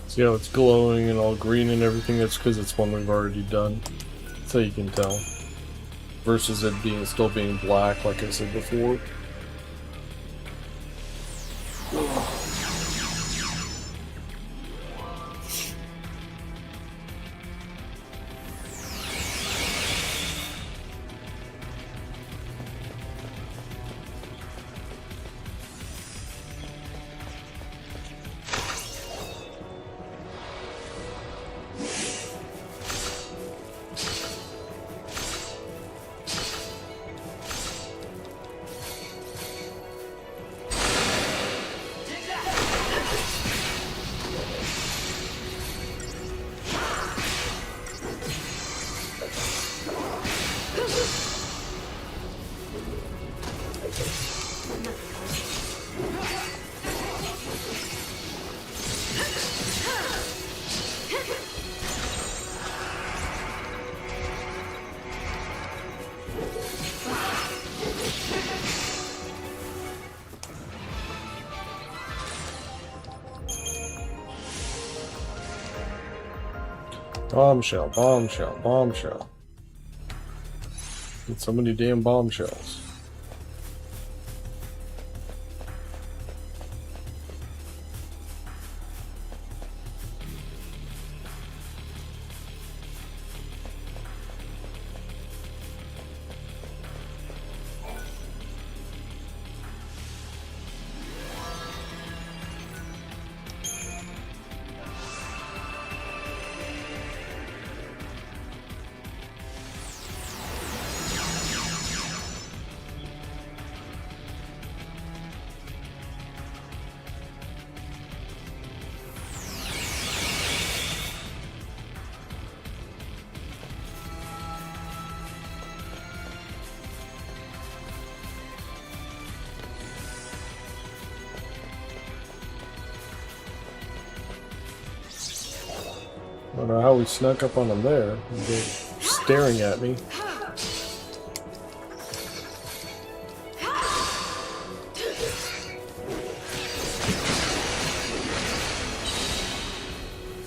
See how it's glowing and all green and everything? That's because it's one we've already done. That's how you can tell. Versus it being still being black, like I said before. Bombshell, bombshell, bombshell. Need so many damn bombshells. I don't know how we snuck up on them there. They're staring at me.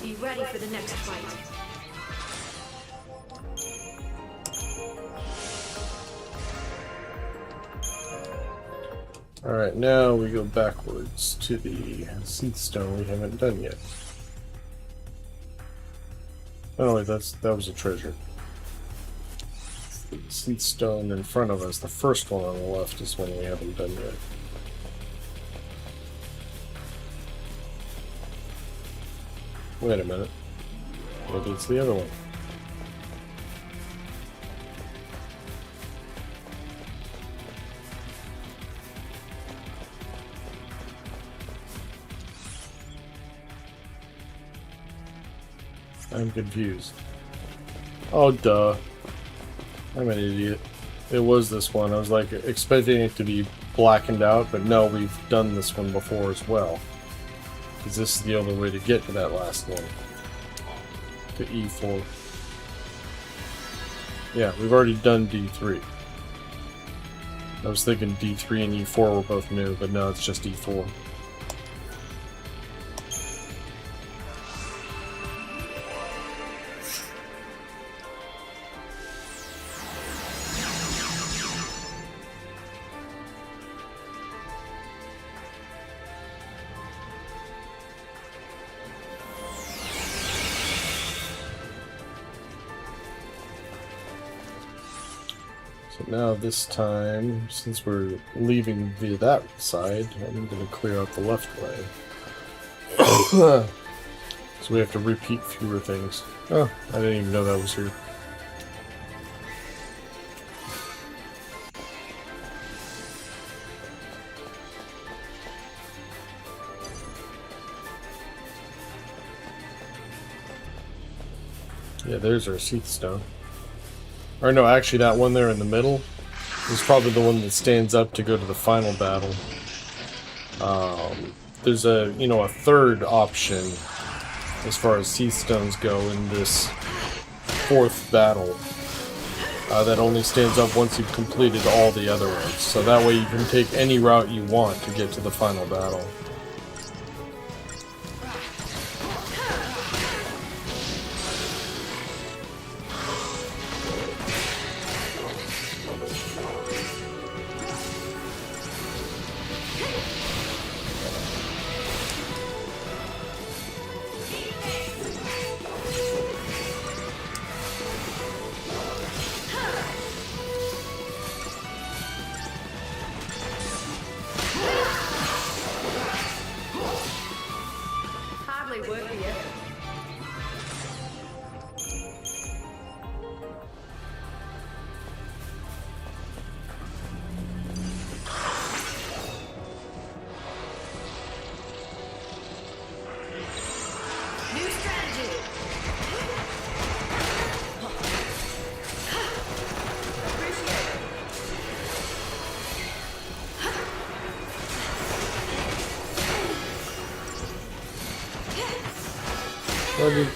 Be ready for the next fight. Alright, now we go backwards to the seed stone we haven't done yet. Oh wait, that was a treasure. The seed stone in front of us, the first one on the left, is one we haven't done yet. Wait a minute. Maybe it's the other one. I'm confused. Oh, duh. I'm an idiot. It was this one. I was like expecting it to be blackened out, but no, we've done this one before as well. Because this is the only way to get to that last one. To E4. Yeah, we've already done D3. I was thinking D3 and E4 were both new, but no, it's just E4. Now this time, since we're leaving via that side, I'm going to clear out the left way. So we have to repeat fewer things. Oh, I didn't even know that was here. Yeah, there's our seed stone. Or no, actually that one there in the middle is probably the one that stands up to go to the final battle. There's a, you know, a third option as far as seed stones go in this fourth battle that only stands up once you've completed all the other ones. So that way you can take any route you want to get to the final battle.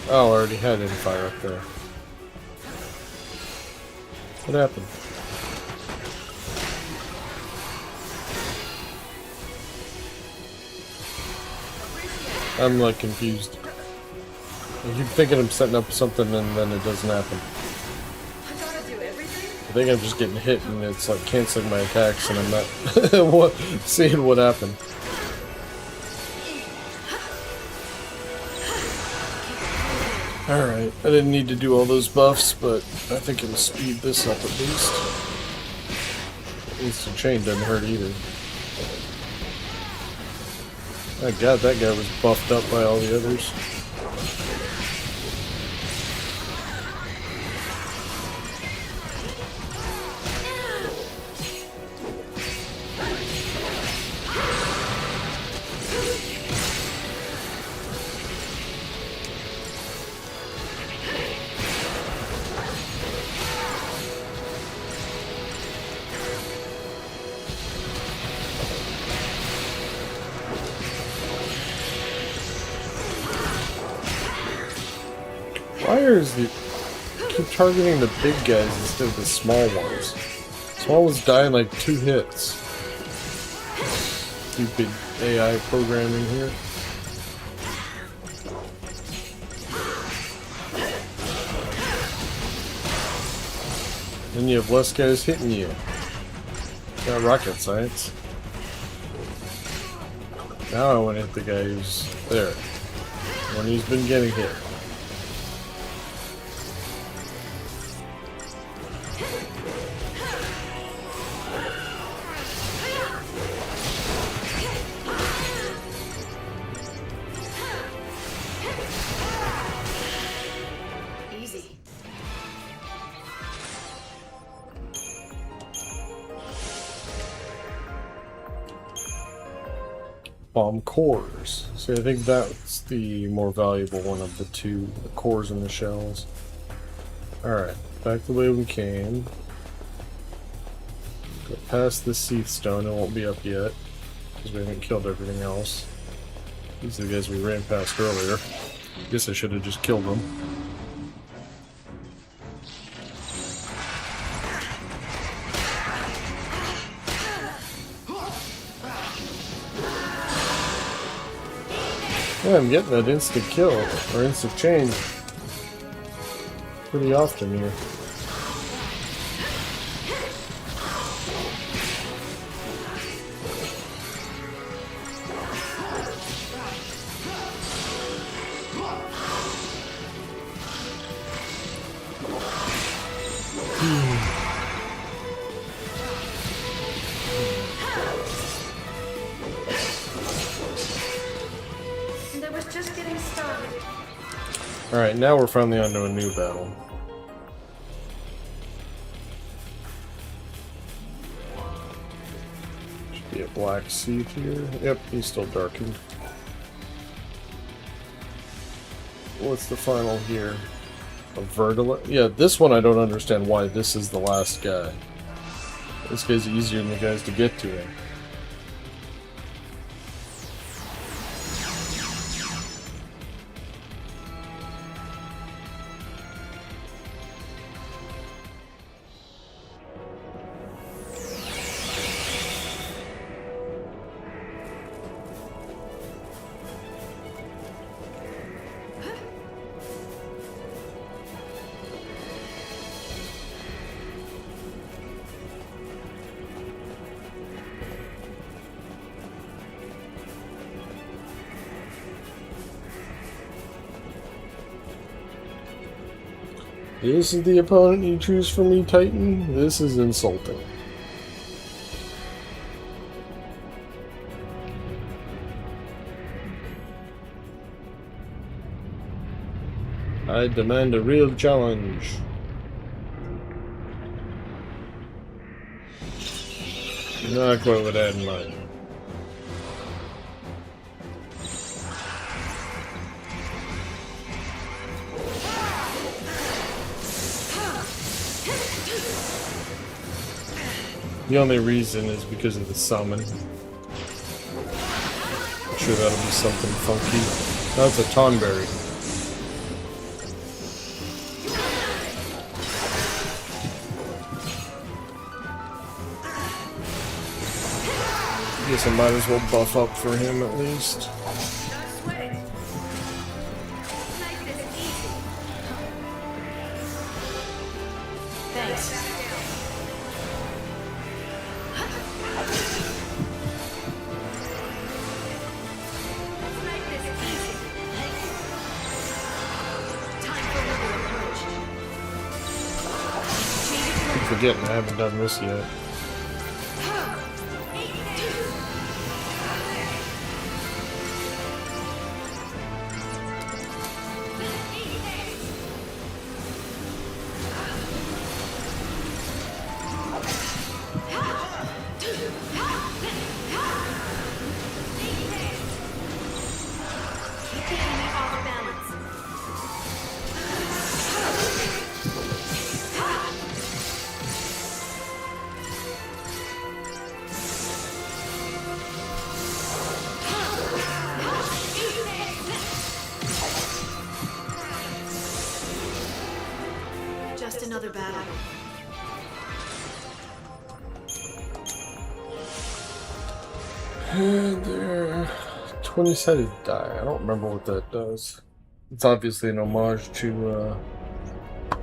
Oh, I already had fire up there. What happened? I'm like confused. I keep thinking I'm setting up something and then it doesn't happen. I gotta do everything? I think I'm just getting hit and it's like canceling my attacks and I'm not seeing what happened. Alright, I didn't need to do all those buffs, but I think it'll speed this up at least. At least the chain doesn't hurt either. My god, that guy was buffed up by all the others. Why is the keep targeting the big guys instead of the small ones? Small ones die in like 2 hits. Stupid AI programming here. Then you have less guys hitting you. Got rocket science. Now I want to hit the guy who's there. When he's been getting hit. Easy. Bomb cores. See, I think that's the more valuable one of the two, the cores and the shells. Alright, back the way we came. Go past the Seath Stone, it won't be up yet, because we haven't killed everything else. These are the guys we ran past earlier. Guess I should have just killed them. Yeah, I'm getting that instant kill, or instant change pretty often here. And I was just getting started. Alright, now we're finally onto a new battle. Should be a black Seath here. Yep, he's still darkened. What's the final here? A Verdula? Yeah, this one I don't understand why this is the last guy. This guy's easier than the guys to get to him. This is the opponent you choose for me, Titan? This is insulting. I demand a real challenge. Not quite what I had in mind. The only reason is because of the summon. I'm sure that'll be something funky. That's a Tonberry. Guess I might as well buff up for him at least. Don't sweat it. Make this forgetting I haven't done this yet. Just another battle. And there, 20-sided die. I don't remember what that does. It's obviously an homage to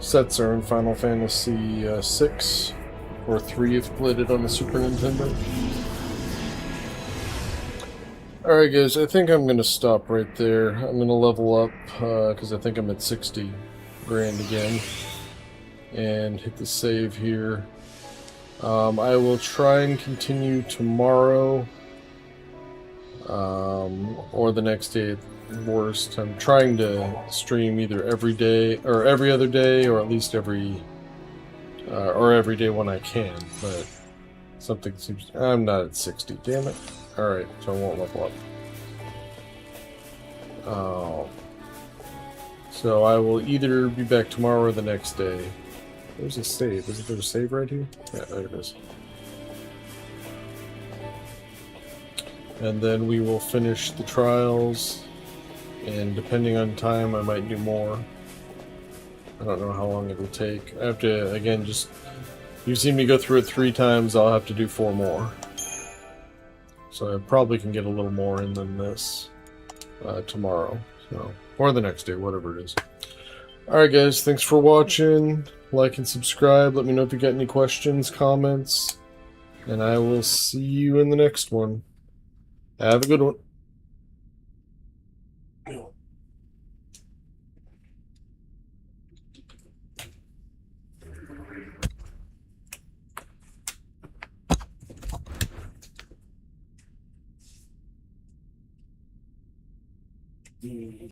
Setzer in Final Fantasy VI, or 3 if played it on the Super Nintendo. Alright guys, I think I'm going to stop right there. I'm going to level up, because I think I'm at 60 grand again. And hit the save here. I will try and continue tomorrow. Or the next day at worst. I'm trying to stream either every day, or every other day, or at least every day when I can, but something seems... I'm not at 60, damn it. Alright, so I won't level up. So I will either be back tomorrow or the next day. Where's the save? Isn't there a save right here? Yeah, there it is. And then we will finish the trials, and depending on time, I might do more. I don't know how long it will take. I have to, again, just... You've seen me go through it 3 times, I'll have to do 4 more. So I probably can get a little more in than this tomorrow. So, or the next day, whatever it is. Alright guys, thanks for watching. Like and subscribe. Let me know if you got any questions, comments. And I will see you in the next one. Have a good one.